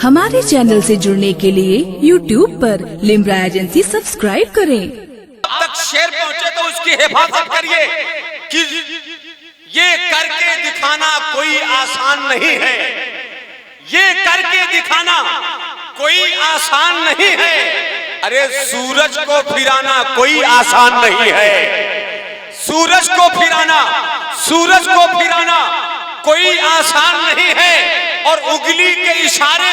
ہمارے چینل سے جڑنے کے لیے YouTube پر لمرا ایجنسی سبسکرائب کریں۔ اب تک شیر پہنچے تو اس کی حفاظت کریے کہ یہ کر کے دکھانا کوئی آسان نہیں ہے، یہ کر کے دکھانا کوئی آسان نہیں ہے۔ ارے سورج کو پھرانا کوئی آسان نہیں ہے، سورج کو پھرانا کوئی آسان نہیں ہے۔ اور انگلی کے اشارے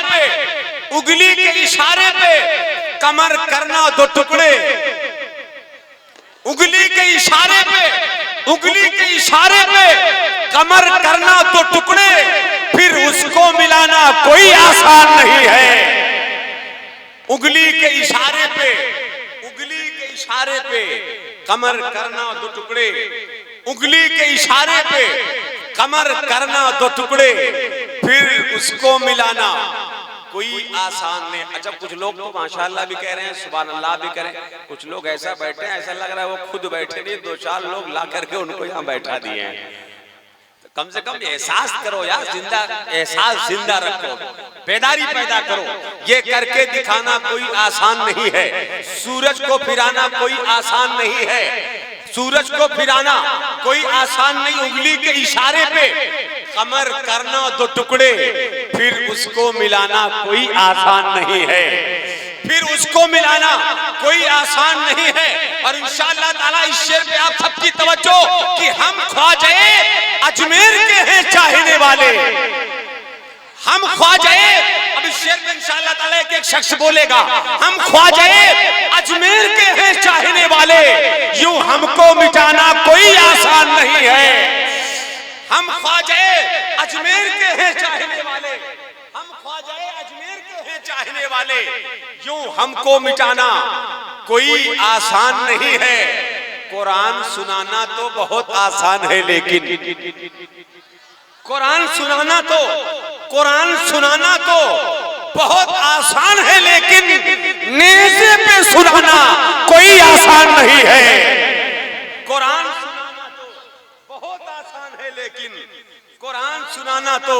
پہ کمر کرنا دو ٹکڑے، انگلی کے اشارے پہ کمر کرنا دو ٹکڑے، پھر اس کو ملانا کوئی آسان نہیں ہے۔ انگلی کے اشارے پہ کمر کرنا دو ٹکڑے، انگلی کے اشارے پہ کمر کرنا دو ٹکڑے، پھر اس کو ملانا کوئی آسان نہیں۔ اچھا کچھ لوگ تو ماشاءاللہ بھی کہہ رہے ہیں، سبحان اللہ بھی کریں، کچھ لوگ ایسا بیٹھے ہیں ایسا لگ رہا ہے وہ خود بیٹھے نہیں، دو چار لوگ لا کر کے ان کو یہاں بیٹھا دیے ہیں۔ کم سے کم احساس کرو یار، احساس زندہ رکھو، بیداری پیدا کرو۔ یہ کر کے دکھانا کوئی آسان نہیں ہے، سورج کو پھرانا کوئی آسان نہیں ہے، سورج کو پھرانا کوئی آسان نہیں۔ انگلی کے اشارے پہ کمر کرنا دو ٹکڑے، پھر اس کو ملانا کوئی آسان نہیں ہے، اور انشاءاللہ تعالیٰ اس شعر پہ آپ سب کی توجہ کہ ہم خواجہ اجمیر کے ہیں چاہنے والے، ہم خواجہ، اب اس شعر میں انشاءاللہ تعالیٰ ایک شخص بولے گا، ہم خواجہ اجمیر کے ہیں چاہنے والے، یوں ہم کو مٹانا کوئی آسان نہیں ہے۔ ہم خواجہ اجمیر کے ہیں چاہنے والے، ہم خواجہ اجمیر کے ہیں چاہنے والے، یوں ہم کو مٹانا کوئی آسان نہیں ہے۔ قرآن سنانا تو بہت آسان ہے، لیکن قرآن سنانا تو بہت آسان ہے، لیکن نیزے پہ سنانا کوئی آسان نہیں ہے۔ قرآن سنانا تو بہت آسان ہے، لیکن قرآن سنانا تو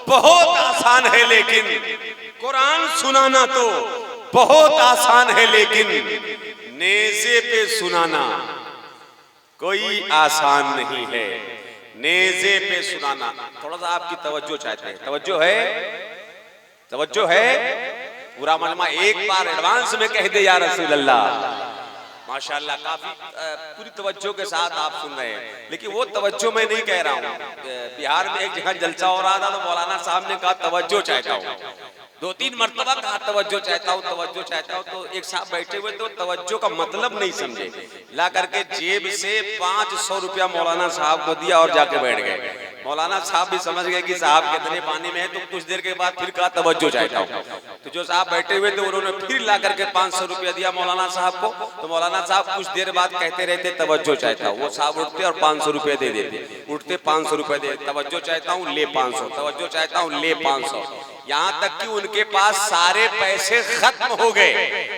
بہت آسان ہے، لیکن قرآن سنانا تو بہت آسان ہے، لیکن نیزے پہ سنانا کوئی آسان نہیں ہے۔ نیزے پہ سنانا، تھوڑا سا آپ کی توجہ چاہتے ہیں، توجہ ہے، پورا مجمع ایک بار ایڈوانس میں کہہ دے یا رسول اللہ۔ ماشاءاللہ کافی پوری توجہ کے ساتھ آپ سن رہے ہیں، لیکن وہ توجہ میں نہیں کہہ رہا ہوں۔ بہار میں ایک جگہ جلسہ ہو رہا تھا تو مولانا صاحب نے کہا توجہ چاہتا ہوں، دو تین مرتبہ کہا توجہ چاہتا ہوں، تو ایک صاحب بیٹھے ہوئے تو توجہ کا مطلب نہیں سمجھے، لا کر کے جیب سے 500 روپیہ مولانا صاحب کو دیا اور جا کے بیٹھ گئے۔ مولانا صاحب بھی سمجھ گئے کہ صاحب کتنے پانی میں ہے، تو کچھ دیر کے بعد پھر کہا توجہ چاہتا ہوں، تو جو صاحب بیٹھے ہوئے تھے انہوں نے پھر لا کر کے 500 روپیہ دیا مولانا صاحب کو، تو مولانا صاحب کچھ دیر بعد کہتے رہتے توجہ چاہتا ہوں، وہ صاحب اٹھتے اور 500 روپیہ دے دیتے، اٹھتے 500 روپیہ دے، توجہ چاہتا ہوں لے 500، توجہ چاہتا ہوں لے 500، یہاں تک کہ ان کے پاس سارے پیسے ختم ہو گئے۔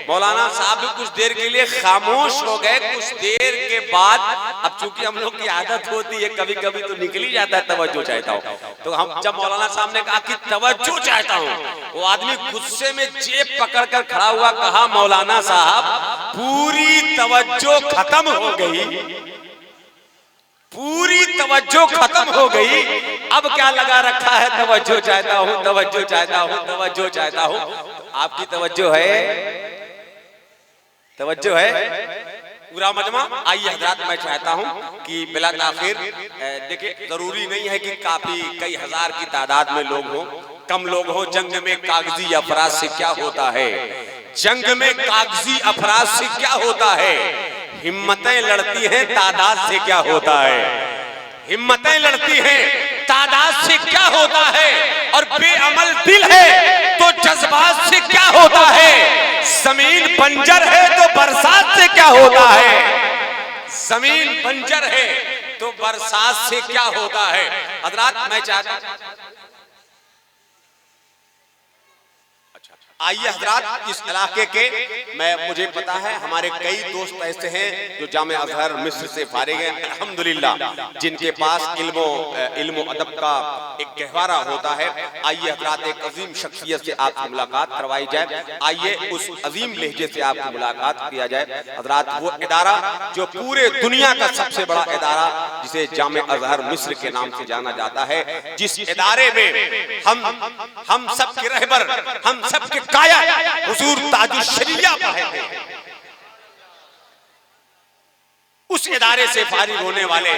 مولانا صاحب بھی کچھ دیر کے لیے خاموش ہو گئے، کچھ دیر کے بعد اب چونکہ ہم لوگ کی عادت ہوتی ہے کبھی کبھی تو نکل ہی جاتا ہے توجہ چاہتا ہوں، تو ہم جب مولانا صاحب نے کہا کہ توجہ چاہتا ہوں، وہ آدمی غصے میں جیب پکڑ کر کھڑا ہوا، کہا مولانا صاحب پوری توجہ ختم ہو گئی، پوری توجہ ختم ہو گئی، اب کیا لگا رکھا ہے توجہ چاہتا ہوں، توجہ چاہتا ہوں، توجہ چاہتا ہوں۔ آپ کی توجہ ہے پورا مجمع؟ آئیے حضرات میں چاہتا ہوں کہ بلا تاخیر دیکھیں، ضروری نہیں ہے کہ کافی کئی ہزار کی تعداد میں لوگ ہوں، کم لوگ ہوں۔ جنگ میں کاغذی افراد سے کیا ہوتا ہے، جنگ میں کاغذی افراد سے کیا ہوتا ہے، ہمتیں لڑتی ہیں تعداد سے کیا ہوتا ہے، ہمتیں لڑتی ہیں تعداد سے کیا ہوتا ہے، اور بے عمل دل ہے تو جذبات سے کیا ہوتا ہے، زمین بنجر ہے تو برسات سے کیا ہوتا ہے، زمین بنجر ہے تو برسات سے کیا ہوتا ہے۔ حضرات میں چاہتا ہوں آئیے حضرات اس علاقے کے مجھے پتا ہے ہمارے کئی دوست ایسے ہیں جو جامع ازہر مصر سے فارغ ہیں الحمدللہ، جن کے پاس علم و ادب کا ایک گہوارہ ہوتا ہے۔ آئیے حضرات ایک عظیم شخصیت سے آپ کی ملاقات کروائی جائے، آئیے اس عظیم لہجے سے آپ کی ملاقات کیا جائے۔ حضرات وہ ادارہ جو پورے دنیا کا سب سے بڑا ادارہ جسے جامع ازہر مصر کے نام سے جانا جاتا ہے، جس ادارے میں ہم سب کے رہبر، ہم سب کے قائد حضور تاج الشریعہ پڑھے تھے، اس ادارے سے فارغ ہونے والے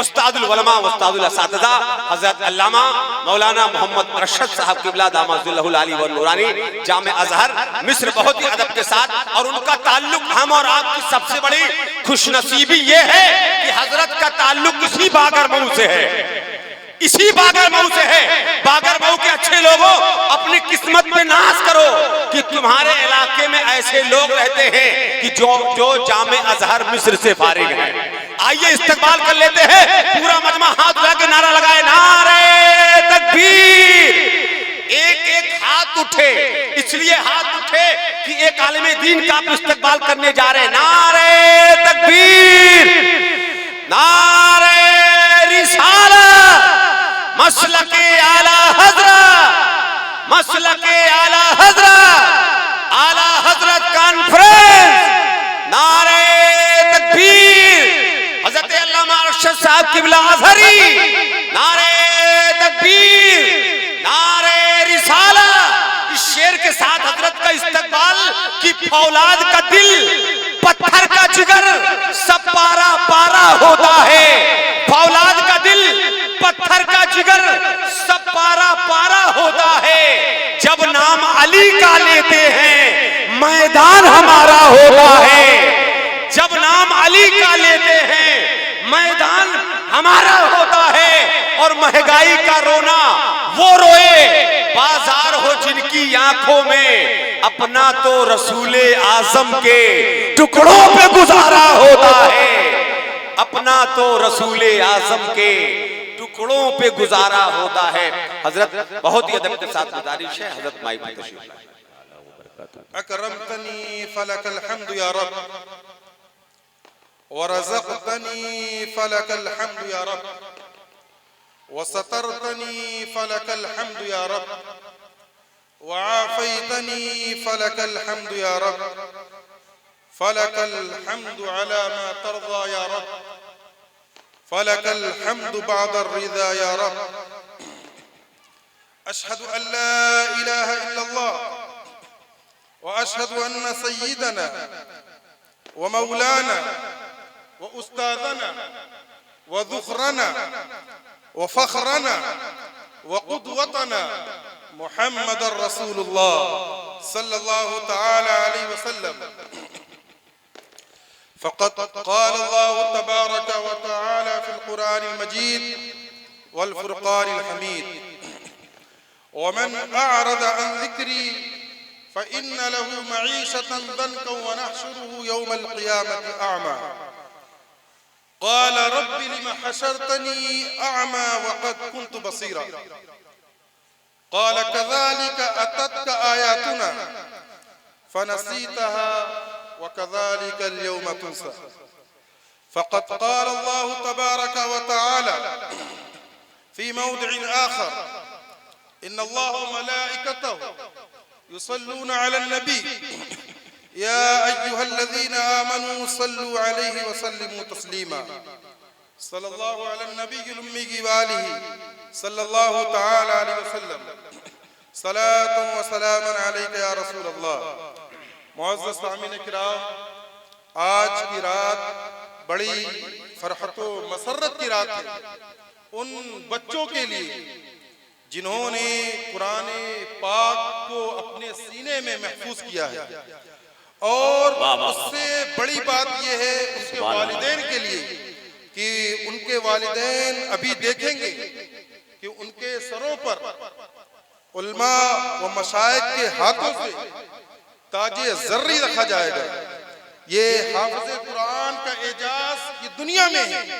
استاد العلماء استاد الاساتذہ حضرت علامہ مولانا محمد ارشد صاحب قبلہ دامت ظلہ العالی والنورانی جامع ازہر مصر بہت ہی ادب کے ساتھ، اور ان کا تعلق ہم اور آپ کی سب سے بڑی خوش نصیبی یہ ہے کہ حضرت کا تعلق اسی باگر مئو سے ہے، اسی باگر مئو سے ہے۔ باگر مئو کے اچھے لوگوں اپنی قسمت میں ناز کرو کہ تمہارے علاقے میں ایسے لوگ رہتے ہیں کہ جو جامع ازہر مصر سے فارغ ہیں۔ آئیے استقبال کر لیتے ہیں، پورا مجمع ہاتھ اٹھا کے نعرہ لگائے، نعرہ تکبیر۔ ایک ایک ہاتھ اٹھے، اس لیے ہاتھ اٹھے کہ ایک عالم دین کا آپ استقبال کرنے جا رہے ہیں۔ نعرہ تکبیر، نعرہ رسالت، مسلک اعلیٰ حضرت، مسلک اعلیٰ حضرت، اعلیٰ حضرت کانفرنس، نعرہ تکبیر، حضرت علامہ ارشد صاحب قبلہ ازہری، نعرہ تکبیر، نعرہ رسالت۔ اس شعر کے ساتھ حضرت کا استقبال کہ فولاد کا دل پتھر کا جگر سب پارا پارا ہوتا ہے، فولاد کا دل پتھر کا جگر سب پارا پارا ہوتا ہے، جب نام علی کا لیتے ہیں میدان ہمارا ہوتا ہے، جب نام علی کا لیتے ہیں میدان ہمارا ہوتا ہے، اور مہنگائی کا رونا وہ روئے بازار ہو جن کی آنکھوں میں، اپنا تو رسول اعظم کے ٹکڑوں پہ گزارا ہوتا ہے، اپنا تو رسول اعظم کے ٹکڑوں پہ گزارا ہوتا ہے۔ حضرت بہت ہی ادب کے ساتھ گزارش ہے، حضرت مائک پہ تشریف لائیں۔ اکرمتنی فلک الحمد یا رب، ورزقتنی فلک الحمد یا رب، وسترتنی فلک الحمد یا رب، وعافیتنی فلک الحمد یا رب، فلک الحمد علی ما ترضى یا رب، فلك الحمد بعد الرضا يا رب، أشهد أن لا إله إلا الله، وأشهد أن سيدنا ومولانا وأستاذنا وذخرنا وفخرنا وقدوتنا محمد رسول الله صلى الله تعالى عليه وسلم، فقد قال الله تبارك وتعالى في القرآن المجيد والفرقان الحميد، ومن أعرض عن ذكري فإن له معيشة ضنكا ونحشره يوم القيامة أعمى، قال رب لم حشرتني أعمى وقد كنت بصيرا، قال كذلك أتتك آياتنا فنسيتها وكذلك اليوم تنسى، فقد قال الله تبارك وتعالى في موضع آخر، إن الله وملائكته يصلون على النبي يا أيها الذين آمنوا صلوا عليه وسلموا تسليما، صلى الله على النبي الأمي وآله صلى الله تعالى عليه وسلم، صلاة وسلاما عليك يا رسول الله۔ معزز سامعین کرام، آج کی رات بڑی فرحت و مسرت کی رات ہے ان بچوں کے لیے جنہوں نے قرآن پاک کو اپنے سینے میں محفوظ کیا ہے، اور اس سے بڑی بات یہ ہے ان کے والدین کے لیے کہ ان کے والدین ابھی دیکھیں گے کہ ان کے سروں پر علماء و مشائخ کے ہاتھوں سے تاج زرعی رکھا جائے گا۔ یہ حافظ قرآن کا اعجاز یہ دنیا میں ہے،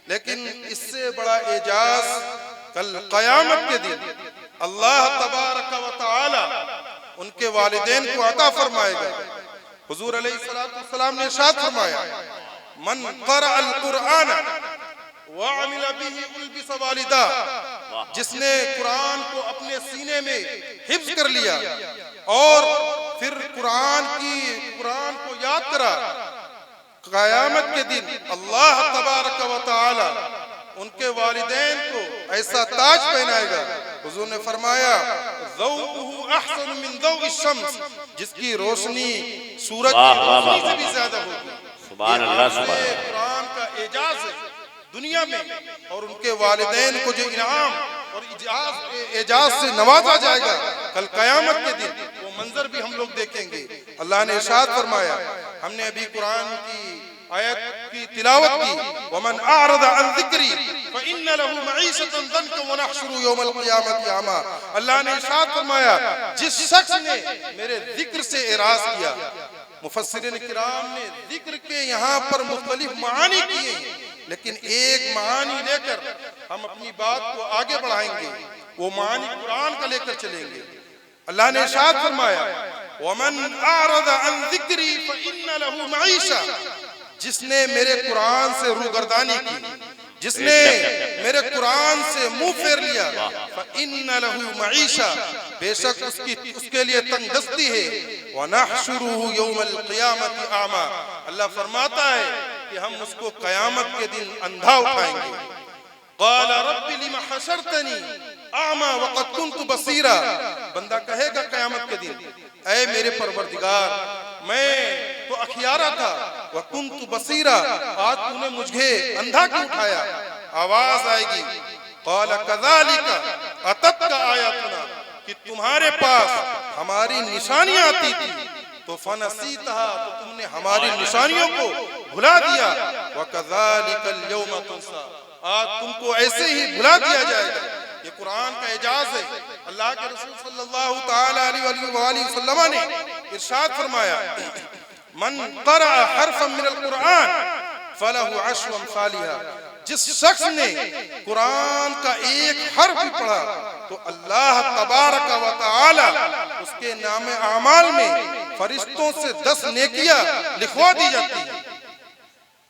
لیکن اس سے بڑا اعجاز کل قیامت کے دن اللہ تبارک و تعالی ان کے والدین کو عطا فرمائے گا۔ حضور علیہ السلام نے ارشاد فرمایا من قرأ القرآن وعمل به البس والدہ، جس نے قرآن کو اپنے سینے میں حفظ کر لیا اور پھر قرآن کو یاد کرا، قیامت کے دن اللہ تبارک و تعالی ان کے والدین کو ایسا تاج پہنائے گا۔ حضور نے فرمایا ضوءہ احسن من ضوء الشمس، جس کی روشنی سورج کی روشنی سے بھی زیادہ ہوگی۔ سبحان اللہ، سبحان اللہ۔ قرآن کا اعجاز ہے دنیا میں، اور ان کے والدین کو جو انعام اور اعجاز سے نوازا جائے گا کل قیامت کے دن، وہ منظر بھی ہم لوگ دیکھیں گے۔ اللہ نے ارشاد فرمایا، ہم نے ابھی قرآن کی آیت کی تلاوت کی، وَمَنْ أَعْرَضَ عَنْ ذِكْرِي فَإِنَّ لَهُ مَعِيشَةً ضَنْكًا وَنَحْشُرُهُ يَوْمَ الْقِيَامَةِ أَعْمَىٰ۔ اللہ نے ارشاد فرمایا، جس شخص نے میرے ذکر سے اعراض کیا۔ مفسرین کرام نے ذکر کے یہاں پر مختلف معانی کیے ہیں، لیکن ایک معانی لے کر ہم اپنی بات کو آگے بڑھائیں گے، وہ معانی قرآن کا لے کر چلیں گے۔ اللہ نے ارشاد فرمایا وَمَنْ أَعْرَضَ عَنْ ذِكْرِي فَإِنَّ لَهُ مَعِيشَةً، جس نے میرے قرآن سے روگردانی کی، جس نے میرے قرآن سے منہ پھیر لیا، فَإِنَّ لَهُ مَعِيشَةً، بے شک اس کے لیے تنگ دستی ہے، وَنَحْشُرُهُ يَوْمَ الْقِيَامَةِ أَعْمَىٰ، اللہ فرماتا ہے کہ ہم اس کو قیامت کے دن اندھا اٹھائیں گے۔ قَالَ رَبِّ لِمَ حَشَرْتَنِي أَعْمَىٰ وَقَدْ كُنْتُ بَصِيرًا، بندہ کہے گا قیامت کے دن، اے میرے پروردگار، میں تو اخیارہ تھا، وَكُنْتُ بَصِيرًا، آج تو نے مجھے اندھا کیوں اٹھایا؟ آواز آئے گی قَالَ كَذَلِكَ أَتَتْكَ آیَاتُنَا، کہ تمہارے پاس ہماری نشانیاں آتی تھی تو فَنَسِيتَهَا، تو تم نے ہماری نشانیوں کو بھلا دیا، وَكَذَلِكَ الْيَوْمَ تُنسَىٰ، آج تم کو ایسے ہی بھلا دیا جائے گا۔ یہ قرآن کا اعجاز ہے۔ اللہ کے رسول صلی اللہ تعالی علیہ وآلہ وسلم نے ارشاد فرمایا من قرأ حرفا من القرآن فلہ عشر امثالها، جس شخص نے قرآن کا ایک حرف بھی پڑھا تو اللہ تبارک و تعالی اس کے نام اعمال میں فرشتوں سے 10 نیکیاں لکھوا دی جاتی ہیں۔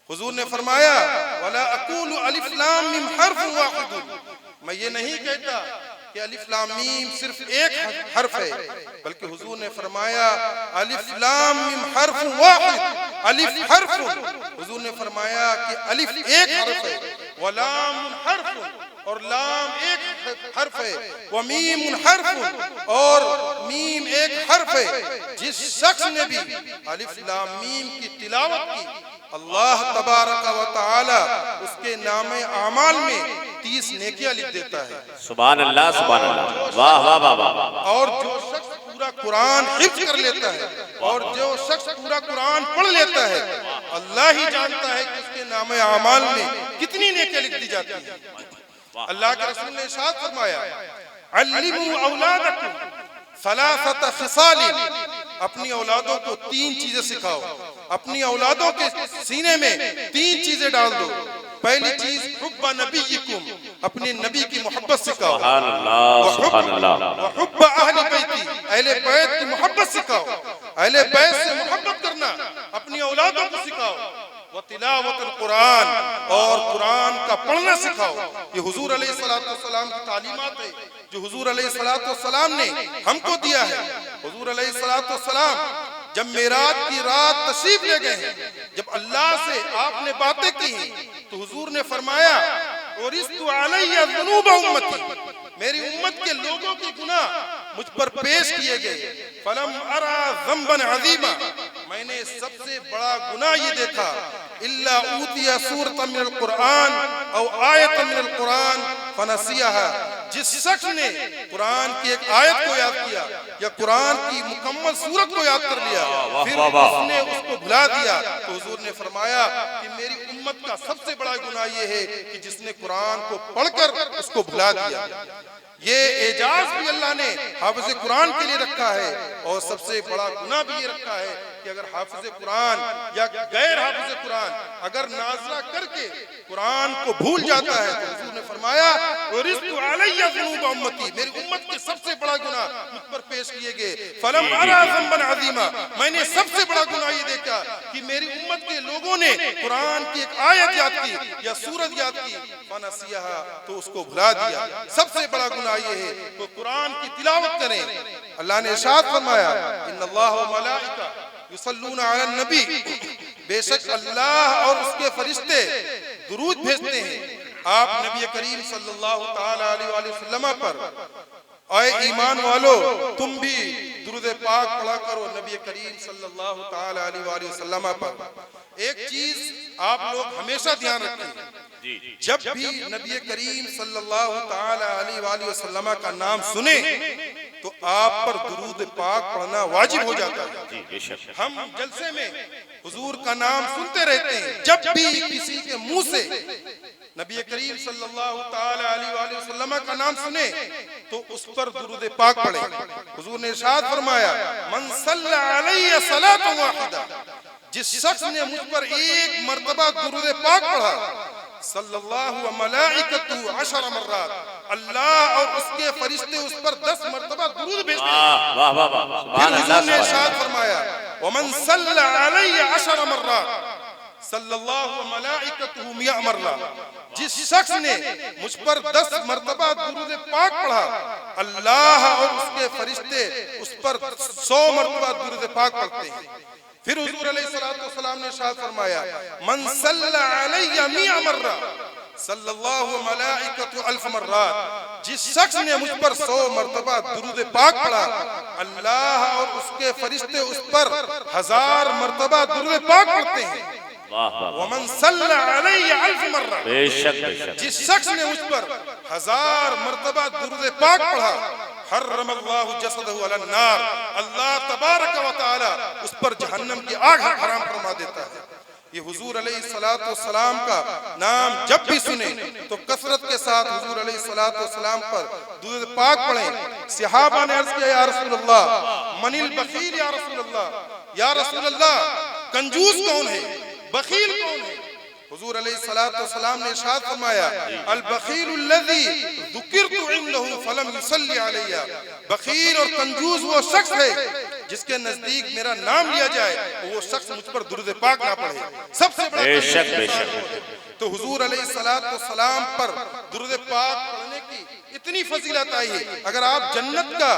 حضور نے فرمایا وَلَا أَقُولُ أَلِفْ لَامْ مِيم حَرْفٌ وَاحِدٌ، میں یہ نہیں کہتا کہ الف لام میم صرف ایک حرف ہے، بلکہ حضور نے فرمایا الف لام میم حرف واحد، الف حرف، حضور نے فرمایا کہ الف ایک حرف ہے، ولام حرف، اور لام ایک حرف ہے، ومیم حرف، اور میم ایک حرف ہے۔ جس شخص نے بھی الف لام میم کی تلاوت کی، اللہ تبارک و تعالی اس کے نام اعمال میں 30 نیکیاں لکھ دیتا ہے۔ سبحان اللہ، سبحان اللہ، واہ واہ واہ واہ۔ اور جو شخص پورا قرآن حفظ کر لیتا ہے، اور جو شخص پورا قرآن پڑھ لیتا ہے، اللہ ہی جانتا ہے کہ اس کے نام اعمال میں کتنی نیکیاں لکھ دی جاتی ہیں۔ اللہ کے رسول نے ارشاد فرمایا علموا اولادکم ثلاثۃ خصال، اپنی اولادوں کو 3 چیزیں سکھاؤ، اپنی اولادوں کے سینے میں 3 چیزیں ڈال دو۔ پہلی چیز حب نبیکم، اپنے نبی کی محبت سکھاؤ، سبحان اللہ، سبحان اللہ، وحب اہل بیتی، اہل بیت کی محبت سکھاؤ، اہل بیت سے محبت کرنا اپنی اولادوں کو سکھاؤ، وتلاوت القرآن، اور قرآن کا پڑھنا سکھاؤ۔ یہ حضور علیہ السلام کی تعلیمات ہے جو حضور علیہ السلام نے ہم کو دیا ہے۔ حضور علیہ السلام جب معراج کی رات تشریف لے گئے ہیں، جب اللہ سے آپ نے باتیں کی ہیں، تو حضور نے فرمایا عرضت علی ذنوب امتی، میری امت کے لوگوں کے گناہ مجھ پر پیش کیے گئے، فلم ارى ذنبا عظیما، میں نے سب سے بڑا گناہ یہ دیکھا، الا اوتی سورۃ من القرآن او آیۃ من القرآن فنسیہا، جس شخص نے قرآن کی ایک آیت کو یاد کیا یا قرآن کی مکمل سورت کو یاد کر لیا پھر اس نے اس کو بھلا دیا، تو حضور نے فرمایا کہ میری امت کا سب سے بڑا گناہ یہ ہے کہ جس نے قرآن کو پڑھ کر اس کو بھلا دیا۔ یہ اعجاز بھی اللہ نے حافظ قرآن کے لیے رکھا ہے، اور سب سے بڑا گناہ بھی یہ رکھا ہے کہ اگر حافظ قرآن یا غیر حافظ قرآن اگر ناظرہ کر کے قرآن کو بھول جاتا ہے تو حضور نے فرمایا وَرِثْتُ عَلَيَّ ذُنُوبَ أُمَّتِي، میری امت کے سب سے بڑا گناہ مجھ پر پیش کیے گئے. فَلَمْ أَرَى ذَنْبًا عَظِيمًا، میں نے سب سے بڑا گناہ یہ دیکھا کہ میری امت کے لوگوں نے قرآن کی ایک آیت یاد کی یا سورت یاد کی فَنَسِيَهَا، تو اس کو بھلا دیا. سب سے بڑا گناہ یہ ہے تو قرآن کی تلاوت کریں. اللہ نے ارشاد فرمایا ان اللہ و ملائکہ یصلون علی النبی، بے شک اللہ اور اس کے فرشتے درود بھیجتے ہیں آپ نبی کریم صلی اللہ تعالی علیہ وآلہ وسلم پر. اے ایمان والو تم بھی درود پاک پڑھا کرو نبی کریم صلی اللہ تعالی علیہ وآلہ وسلم پر. ایک چیز آپ لوگ ہمیشہ دھیان رکھیں، جب بھی نبی کریم صلی اللہ تعالی علیہ وآلہ وسلم کا نام سنیں تو آپ پر درود پاک پڑھنا واجب ہو جاتا ہے. ہم جلسے میں حضور کا نام سنتے رہتے ہیں، جب بھی کسی کے منہ سے نبی کریم صلی اللہ تعالی علیہ وآلہ وسلم کا نام سنے تو اس پر درود پاک پڑھیں. حضور نے ارشاد فرمایا من صلی علیہ صلاۃ واحدہ، جس شخص نے مجھ پر ایک مرتبہ درود پاک پڑھا صلی اللہ و ملائکتہ 10 مرات، اللہ اور اس کے فرشتے اس پر 10 مرتبہ درود بھیجتے ہیں. واہ واہ واہ، پھر حضور نے ارشاد فرمایا ومن صلی علیہ 10 مرات صلی اللہ و ملائکتہ 100 مرات، جس شخص نے مجھ پر 10 مرتبہ درود پاک پڑھا اللہ اور اس کے فرشتے اس پر 100 مرتبہ درود پاک پڑھتے ہیں. پھر حضور علیہ السلام نے ارشاد فرمایا من صلی علیہ 100 مرہ صلی اللہ و ملائکتہ 1000 مرات، جس شخص نے مجھ پر 100 مرتبہ درود پاک پڑھا اللہ اور اس کے فرشتے اس پر 1000 مرتبہ درود پاک پڑھتے ہیں. ومن صلی علیہ 1000 مرہ، بے شک بے شک، جس شخص نے مجھ پر 1000 مرتبہ درود پاک پڑھا حرم اللہ جسدہ علی النار، اللہ تبارک و تعالی اس پر جہنم کی آگ حرام فرما دیتا ہے. یہ حضور علیہ السلام کا نام جب بھی سنیں تو کثرت کے ساتھ حضور علیہ السلام پر درود پاک پڑھیں. صحابہ نے عرض کیا یا رسول اللہ من البخیل یا رسول اللہ، یا رسول اللہ کنجوس کون ہے، بخیل کون ہے؟ حضور علیہ السلام نے ارشاد فرمایا البخیل الذی ذکرت عنده فلم یصلی علیہ، بخیل اور کنجوس وہ شخص ہے جس کے نزدیک میرا نام لیا جائے وہ شخص مجھ پر درود پاک نہ پڑھے. سب سے بڑا بے شک بے شک. تو حضور علیہ السلام پر درود پاک پڑھنے کی اتنی فضیلت آئی ہے. اگر آپ جنت کا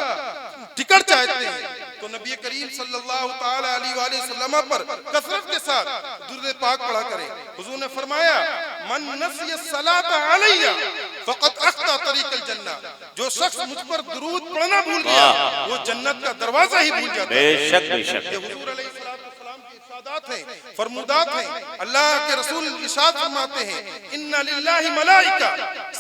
ٹکٹ چاہتے ہیں تو نبی کریم صلی اللہ تعالی علیہ وآلہ وسلم پر کثرت کے ساتھ درود پاک پڑھا کریں. حضور نے فرمایا من نسی الصلاۃ علیہ فقد اخطا طریق الجنہ، جو شخص مجھ پر درود پڑھنا بھول گیا وہ جنت کا دروازہ ہی بھول جاتا ہے. بے شک بے شک. یہ حضور علیہ السلام کی ارشادات ہیں، فرمودات ہیں. اللہ کے رسول ارشاد فرماتے ہیں ان للہ ملائکہ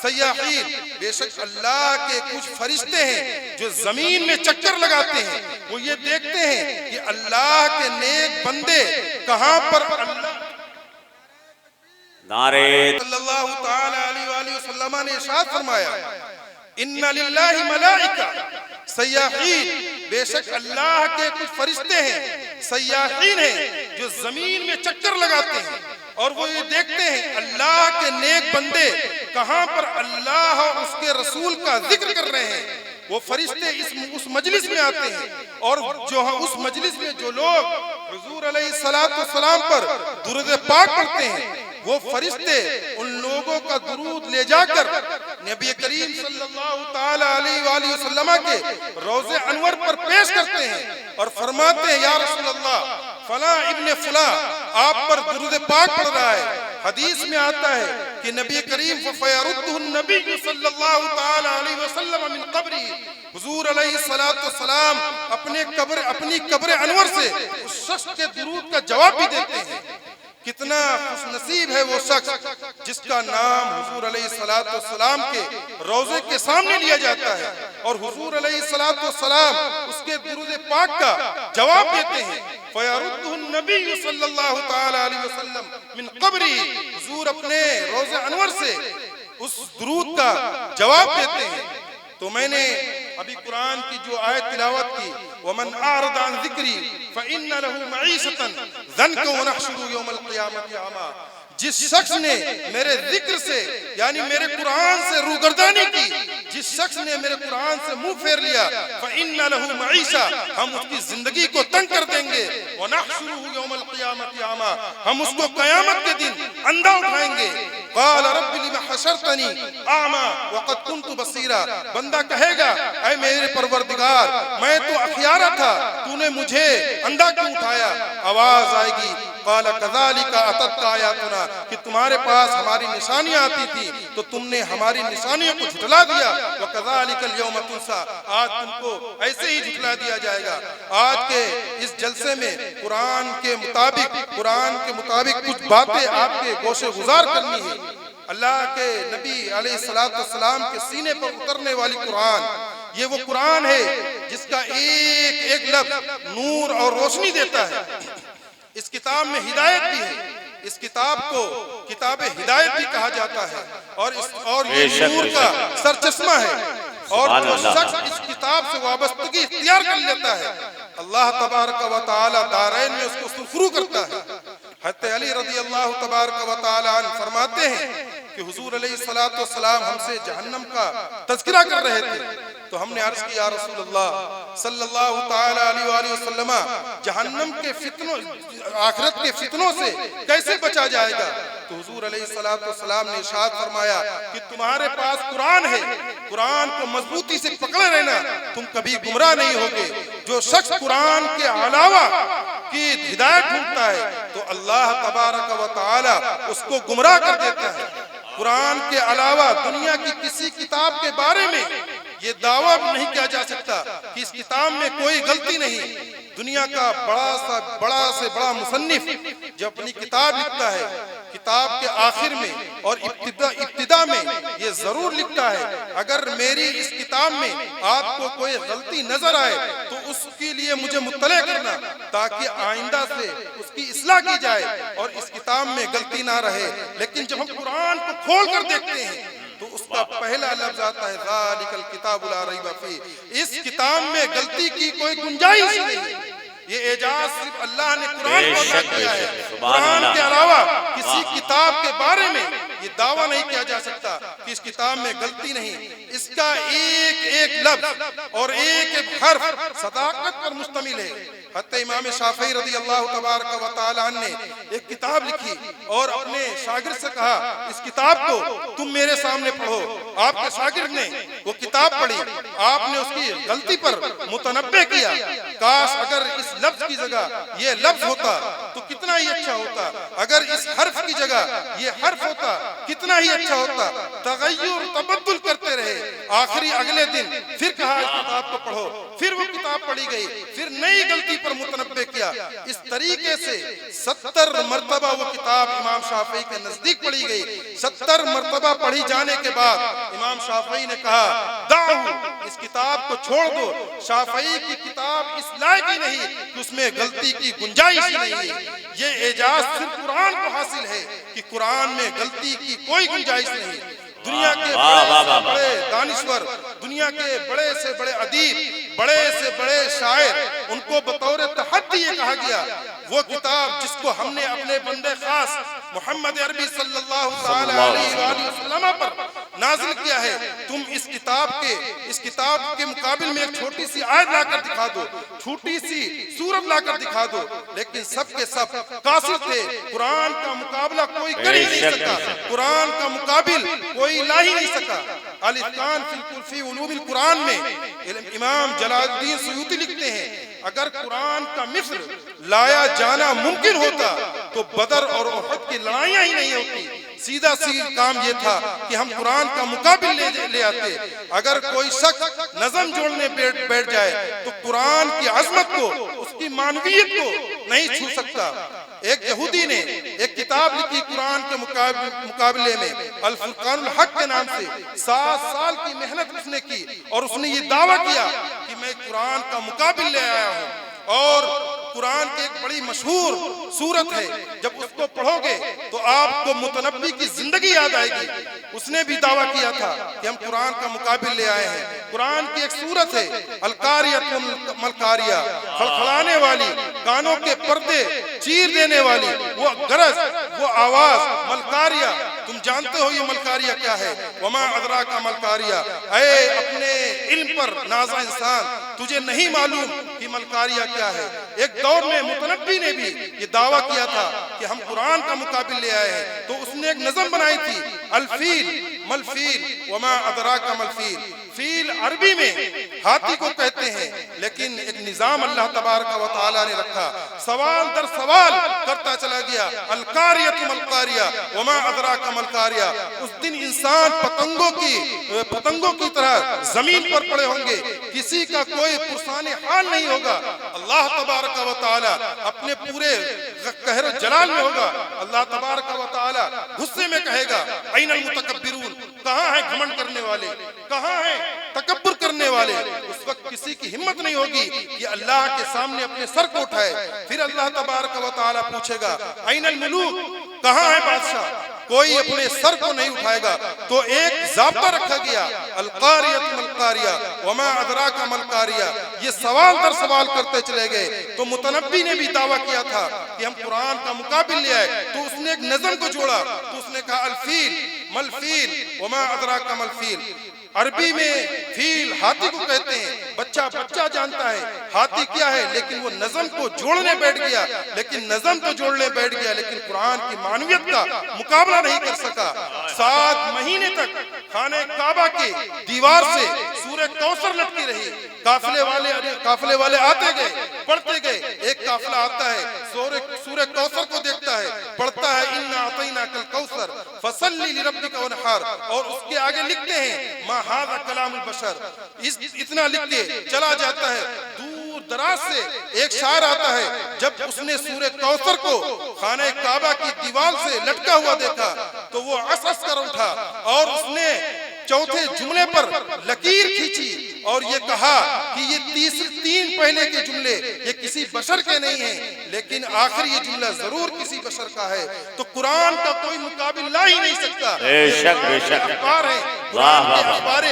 سیاحین، بے شک اللہ کے کچھ فرشتے ہیں جو زمین میں چکر لگاتے ہیں، وہ یہ دیکھتے ہیں کہ اللہ کے نیک بندے کہاں پر. اللہ نعرے صلی اللہ تعالی علیہ وآلہ وسلم نے ارشاد فرمایا ان للہ ملائکہ سیاحین، بے شک اللہ کے کچھ فرشتے ہیں سیاحین ہیں جو زمین میں چکر لگاتے ہیں اور وہ یہ دیکھتے ہیں اللہ کے نیک بندے کہاں پر اللہ اور اس کے رسول کا ذکر کر رہے ہیں. وہ فرشتے اس مجلس میں آتے ہیں اور جو اس مجلس میں جو لوگ حضور علیہ السلام پر درود پاک پڑھتے ہیں وہ فرشتے ان لوگوں کا درود لے جا کر نبی کریم صلی اللہ تعالی علیہ وآلہ وسلم کے روضہ انور پر پیش کرتے ہیں اور فرماتے ہیں یا رسول اللہ فلاں ابن فلاں آپ پر درود پاک پڑھ رہا ہے. حدیث میں آتا ہے کہ نبی کریم فَيَرُدُّهُ النَّبِيُّ صلی اللہ تعالی علیہ وسلم من قبری، حضور علیہ السلام اپنی قبر انور سے اس شخص کے درود کا جواب بھی دیتے ہیں. کتنا خوش نصیب ہے وہ شخص جس کا نام حضور علیہ السلام کے روضے کے سامنے لیا جاتا ہے اور حضور علیہ السلام اس کے درود پاک کا جواب دیتے ہیں. فَيَرُدُّهُ النَّبِيُّ صلی اللہ تعالی علیہ وسلم من قبری، حضور اپنے روضہ انور سے اس درود کا جواب دیتے ہیں. تو میں نے ابھی قرآن کی جو آیت تلاوت کی وَمَنْ أَعْرَضَ عَنْ ذِكْرِي فَإِنَّ لَهُ مَعِيشَةً ضَنْكًا وَنَحْشُرُهُ يَوْمَ الْقِيَامَةِ أَعْمَى. جس شخص نے میرے ذکر سے یعنی میرے قرآن سے روگردانی کی، جس شخص نے میرے قرآن سے منہ پھیر لیا فَإِنَّ لَهُ مَعِيشَةً، ہم اس کی زندگی کو تنگ کر دیں گے. وَنَحْشُرُهُ يَوْمَ الْقِيَامَةِ أَعْمَى، ہم اس کو قیامت کے دن اندھا اٹھائیں گے. قَالَ رَبِّ لِمَ حَشَرْتَنِي أَعْمَى وَقَدْ كُنْتُ بَصِيرًا. بندہ کہے گا اے میرے پروردگار، میں تو اخیارہ تھا، تو نے مجھے اندھا کیوں اٹھایا؟ آواز آئے گی قَالَ كَذَلِكَ أَتَتْكَ آيَاتُنَا، کہ تمہارے پاس ہماری نشانیاں آتی تھی تو تم نے ہماری نشانیوں کو جھٹلا دیا. وَكَذَلِكَ الْيَوْمَ تُنسَى، آج تم کو ایسے ہی جھٹلا دیا جائے گا. آج کے اس جلسے میں قرآن کے مطابق کچھ باتیں آپ کے گوشے گزار کرنی ہے. اللہ کے نبی علیہ السلام کے سینے پر اترنے والی قرآن، یہ وہ قرآن ہے جس کا ایک ایک لفظ نور اور روشنی دیتا ہے. اس کتاب میں ہدایت بھی ہے، اس کتاب کو کتاب ہدایت بھی کہا جاتا ہے، اور یہ نور کا سرچشمہ ہے. اور جو شخص اس کتاب سے وابستگی اختیار کر لیتا ہے، اللہ تبارک و تعالی دارین میں اس کو سرخرو کرتا ہے. حضرت علی رضی اللہ تبارک و تعالی عنہ فرماتے ہیں کہ حضور علیہ السلام ہم سے جہنم کا تذکرہ کر رہے تھے تو ہم نے عرض کیا یا رسول اللہ صلی اللہ تعالی علیہ وآلہ وسلم، جہنم کے فتنوں، آخرت کے فتنوں سے کیسے بچا جائے گا؟ تو حضور علیہ السلام نے ارشاد فرمایا کہ تمہارے پاس قرآن ہے، قرآن کو مضبوطی سے پکڑے رہنا، تم کبھی گمراہ نہیں ہوگے. جو شخص قرآن کے علاوہ کی ہدایت ڈھونڈتا ہے تو اللہ تبارک و تعالی اس کو گمراہ کر دیتا ہے. قرآن کے علاوہ دنیا کی کسی کتاب کے بارے میں یہ دعویٰ نہیں کیا جا سکتا کہ اس کتاب میں کوئی غلطی نہیں. دنیا کا بڑا سے بڑا مصنف جب اپنی کتاب لکھتا ہے، کتاب کے آخر میں اور ابتدا میں یہ ضرور لکھتا ہے اگر میری اس کتاب میں آپ کو کوئی غلطی نظر آئے تو اس کے لیے مجھے مطلع کرنا تاکہ آئندہ سے اس کی اصلاح کی جائے اور اس کتاب میں غلطی نہ رہے. لیکن جب ہم قرآن کو کھول کر دیکھتے ہیں تو اس کا پہلا لفظ آتا ہے ذالک الکتاب لا ریب فیہ، اس کتاب میں غلطی کی کوئی گنجائش نہیں. یہ اعجاز صرف اللہ نے قرآن کو عطا کیا ہے. قرآن کے علاوہ کسی کتاب کے بارے میں یہ دعویٰ نہیں کیا جا سکتا کہ اس کتاب میں غلطی نہیں. اس کا ایک ایک لفظ اور ایک ایک حرف صداقت پر مشتمل ہے. حتی امام شافعی رضی اللہ تبارک و تعالی عنہ نے ایک کتاب لکھی اور اپنے شاگرد سے کہا اس کتاب کو تم میرے سامنے پڑھو. آپ کے شاگرد نے وہ کتاب پڑھی، آپ نے اس کی غلطی پر متنبہ کیا. کاش اگر اس لفظ کی جگہ یہ لفظ ہوتا تو کتنا ہی اچھا ہوتا، اگر اس حرف کی جگہ یہ حرف ہوتا کتنا ہی اچھا ہوتا. تغیر تبدل کرتے رہے، آخری اگلے دن پھر کہا اس کتاب کو پڑھو، پھر وہ کتاب پڑھی گئی، پھر نئی غلطی پر متنبہ کیا. اس طریقے سے 70 مرتبہ وہ کتاب امام شافعی کے نزدیک پڑھی گئی. 70 مرتبہ پڑھی جانے کے بعد امام شافعی نے کہا دعو، اس کتاب کو چھوڑ دو. شافعی کی کتاب اس لائق ہی نہیں کہ اس میں غلطی کی گنجائش ہی نہیں ہے. یہ اعجاز صرف قرآن کو حاصل ہے کہ قرآن میں غلطی کی کوئی گنجائش نہیں. دنیا کے بڑے سے بڑے دانشور، دنیا کے بڑے سے بڑے ادیب، بڑے سے بڑے شاعر، ان کو بطور تحدی یہ کہا گیا وہ کتاب جس کو ہم نے اپنے بندے خاص محمد عربی صلی اللہ علیہ وآلہ وسلم پر نازل کیا ہے، تم اس کتاب کے مقابل میں ایک چھوٹی سی آیت لا کر دکھا دو، چھوٹی سی سورت لا کر دکھا دو، لیکن سب کے سب قاصر تھے. قرآن کا مقابلہ کوئی کر ہی نہیں سکا، قرآن کا مقابل کوئی لا ہی نہیں سکا. الاتقان فی علوم القرآن میں امام جلال الدین سیوطی لکھتے ہیں اگر قرآن کا مثل لایا جانا ممکن ہوتا تو بدر اور احد کی لڑائیاں ہی نہیں ہوتی. سیدھا کام یہ تھا کہ ہم قرآن کا مقابل لے آتے. اگر کوئی شخص نظم جوڑنے بیٹھ جائے تو قرآن کی عظمت کو، اس کی معنویت کو نہیں چھو سکتا. ایک یہودی نے ایک کتاب لکھی قرآن کے مقابلے میں الفرقان الحق کے نام سے. 7 سال کی محنت اس نے کی اور اس نے یہ دعویٰ کیا کہ میں قرآن کا مقابل لے آیا ہوں. اور قرآن کی ایک بڑی مشہور سورت ہے، جب اس کو پڑھو گے تو آپ کو متنبی کی زندگی یاد آئے گی۔ اس نے بھی دعویٰ کیا تھا کہ ہم قرآن کا مقابل لے آئے ہیں۔ قرآن کی ایک سورت ہے القاریۃ ملقاریہ، کھڑکھڑانے والی، کانوں کے پردے چیر دینے والی وہ گرج، وہ آواز، ملقاریہ۔ تم جانتے ہو یہ ملقاریہ کیا ہے؟ وما ادراک ملقاریہ، اے اپنے علم پر نازا انسان، تجھے نہیں معلوم کہ ملقاریہ کیا ہے؟ ایک دور میں متنبی نے بھی یہ دعویٰ کیا تھا کہ ہم قرآن کا مقابل لے آئے ہیں، تو اس نے ایک نظم بنائی تھی، الفیل ملفیل وما ادراک ملفیل۔ فیل عربی میں ہاتھی کو کہتے ہیں، لیکن ایک نظام اللہ تبارک و تعالی نے رکھا، سوال در سوال کرتا چلا گیا، القاریۃ ملقاریہ وما ادراک ملقاریہ۔ اس دن انسان پتنگوں کی طرح زمین پر پڑے ہوں گے، کسی کا کوئی پرسان حال نہیں ہوگا۔ اللہ تبارک و تعالی اپنے پورے قہر و جلال میں ہوگا۔ اللہ تبارک و تعالی غصے میں کہے گا، این المتکبرون، کہاں ہیں گھمنڈ کرنے والے، کہاں ہیں تکبر کرنے والے؟ اس وقت کسی کی ہمت نہیں ہوگی کہ اللہ کے سامنے اپنے سر کو اٹھائے۔ پھر اللہ تبارک و تعالی پوچھے گا، این الملوک، کہاں ہے بادشاہ؟ کوئی اپنے سر کو نہیں اٹھائے گا۔ تو ایک ضابطہ رکھا گیا، القاریۃ ملقاریہ وما ادراک ملقاریہ۔ یہ سوال در سوال کرتے چلے گئے۔ تو متنبی نے بھی دعویٰ کیا تھا کہ ہم قرآن کا مقابل لے آئے، تو اس نے ایک نظم کو جوڑا، تو اس نے کہا الفیل ملفیل وما ادراک ملفیل۔ عربی میں فیل ہاتھی کو کہتے ہیں، بچہ جانتا ہے ہاتھی کیا ہے، لیکن وہ نظم کو جوڑنے بیٹھ گیا، لیکن قرآن کی معنویت کا مقابلہ نہیں کر سکا۔ 7 مہینے تک خانہ کعبہ کی دیوار سے سورہ کوثر لٹکی رہی۔ قافلے والے آتے گئے، پڑھتے گئے، ایک قافلہ آتا ہے، سورہ کوثر کو دیکھتا ہے، پڑھتا ہے انا اعطیناک الکوثر فصلی لربک وانحر، اور اس کے آگے لکھتے ہیں ما ھذا کلام البشر، اتنا لکھ کے چلا جاتا ہے۔ دور دراز سے ایک شاعر آتا ہے، جب اس نے سورہ کوثر کو خانہ کعبہ کی دیوار سے لٹکا ہوا دیکھا تو وہ عص کر اٹھا، اور اس نے چوتھے جملے پر لکیر کھینچی اور یہ کہا کہ یہ 3 پہلے کے جملے یہ کسی بشر کے نہیں ہیں، لیکن آخر یہ جملہ ضرور کسی بشر کا ہے۔ تو قرآن کا کوئی مقابل لا ہی نہیں سکتا۔ بے شک بے شک، قرآن کے اخبار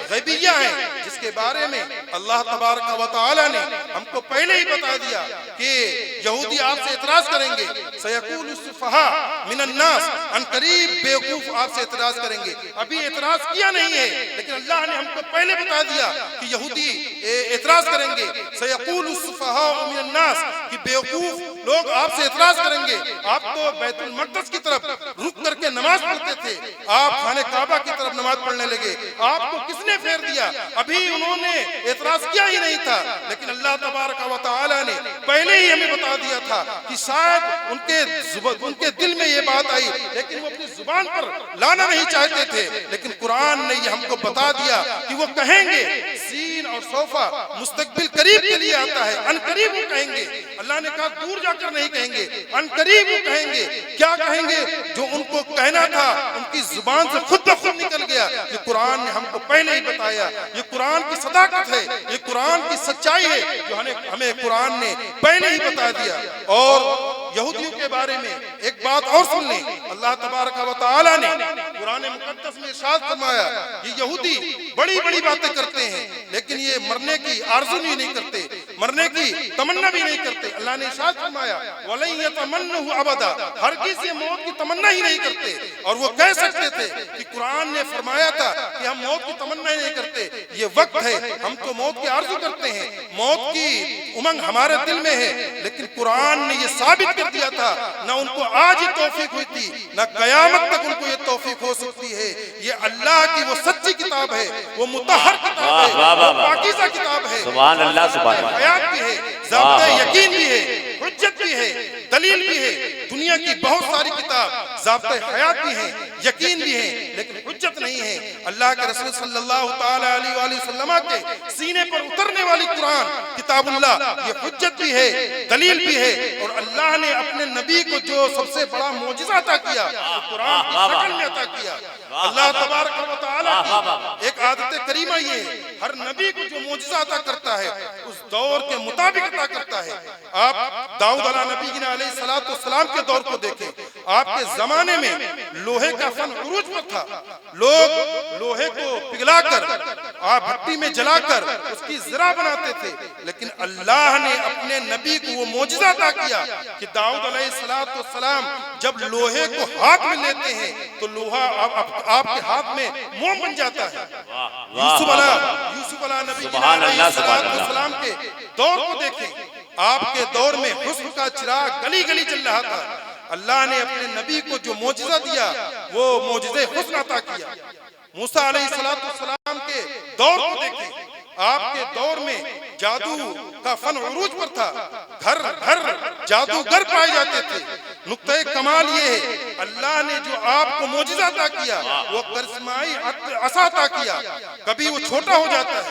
غیبیہ ہیں، جس کے بارے میں اللہ تبارک و تعالی نے ہم کو پہلے ہی بتا دیا کہ یہودی آپ سے اعتراض کریں گے، سیقول السفہاء من الناس، ان قریب بیوقوف آپ سے اعتراض کریں گے۔ ابھی اعتراض کیا نہیں ہے، لیکن اللہ نے ہم کو پہلے بتا دیا کہ یہودی اعتراض کریں گے، سیقول السفہاء من الناس، کہ بیوقوف لوگ آپ سے اعتراض کریں گے۔ آپ تو بیت المقدس کی طرف رک کر کے نماز پڑھتے تھے، آپ خانہ کعبہ کی طرف نماز پڑھنے لگے، آپ کو کس نے پھیر دیا؟ ابھی انہوں نے اعتراض کیا ہی نہیں تھا، لیکن اللہ تبارک و تعالی نے پہلے ہی ہمیں بتا دیا تھا کہ شاید ان کے دل میں یہ بات آئی، لیکن وہ اپنی زبان پر لانا نہیں چاہتے تھے، لیکن قرآن نے یہ ہم کو بتا دیا کہ وہ کہیں گے۔ سین اور صوفہ مستقبل قریب کے لیے آتا ہے، ان قریب وہ کہیں گے۔ اللہ نے کہا دور جا کر نہیں کہیں گے، ان قریب وہ کہیں گے۔ کیا کہیں گے؟ جو ان کو کہنا تھا ان کی زبان سے خود بخود نکل گیا۔ یہ قرآن نے ہم کو پہلے ہی بتایا، یہ قرآن کی صداقت ہے، یہ قرآن کی سچائی ہے جو ہمیں قرآن نے پہلے ہی بتا دیا۔ اور یہودیوں کے بارے میں ایک بات اور سن لیں، اللہ تبارک و تعالی نے قرآن مقدس میں ارشاد فرمایا، یہ یہودی بڑی بڑی باتیں کرتے ہیں لیکن یہ مرنے کی آرزو نہیں کرتے، مرنے کی تمنا بھی نہیں کرتے۔ اللہ نے ارشاد فرمایا وَلَن يَتَمَنَّهُ أَبَدًا، ہرگز یہ موت کی تمنا ہی نہیں کرتے۔ اور وہ کہہ سکتے تھے کہ قرآن نے فرمایا تھا کہ ہم موت کی تمنا ہی نہیں کرتے، یہ وقت ہے ہم تو موت کی آرزو کرتے ہیں، موت کی امنگ ہمارے دل میں ہے، لیکن قرآن نے یہ ثابت کر دیا تھا نہ ان کو آج یہ توفیق ہوئی تھی، نہ قیامت تک ان کو یہ توفیق ہو سکتی ہے۔ یہ اللہ کی وہ سچی کتاب ہے، وہ مطہر کتاب ہے، وہ پاکیزہ کتاب ہے، سبحان اللہ، سبحان اللہ، حیات بھی ہے، ضابطہ یقین بھی ہے، حجت بھی ہے، دلیل بھی ہے۔ دنیا کی بہت ساری کتاب ضابطہ حیات بھی ہیں، یقین بھی ہیں، لیکن حجت نہیں ہے۔ اللہ کے رسول صلی اللہ تعالی علیہ وآلہ وسلم کے سینے پر اترنے والی قرآن کتاب اللہ یہ حجت بھی ہے، دلیل بھی ہے۔ اور اللہ نے اپنے نبی کو جو سب سے بڑا معجزہ عطا کیا، قرآن کی شکل میں عطا کیا۔ اللہ تبارک و تعالیٰ کی ایک عادت کریمہ یہ ہے، ہر نبی کو جو معجزہ عطا کرتا ہے اس دور کے مطابق عطا کرتا ہے۔ آپ داؤد علیہ السلام کے دور کو دیکھیں، آپ کے زمانے میں لوہے کا فن عروج پر تھا، لوگ لوہے کو پگھلا کر آپ بھٹی میں جلا کر اس کی زرہ بناتے تھے، لیکن اللہ نے اپنے نبی کو وہ معجزہ عطا کیا کہ داؤد علیہ السلام جب لوہے کو ہاتھ میں لیتے ہیں تو لوہا آپ کے ہاتھ میں موم بن جاتا ہے۔ یوسف علیہ نبی علیہ السلام کے دور کو دیکھیں، آپ کے دور میں حسن کا چراغ گلی گلی چل رہا تھا، اللہ نے اپنے نبی کو جو معجزہ دیا وہ معجزہ حسن عطا کیا۔ موسیٰ علیہ السلام کے دور کو دیکھیں، آپ کے دور میں جادو کا فن عروج پر تھا، گھر گھر جادوگر پائے جاتے تھے۔ نقطہ کمال یہ ہے اللہ نے جو آپ کو معجزہ عطا کیا وہ کرسمائی عصا عطا کیا، کبھی وہ چھوٹا ہو جاتا ہے،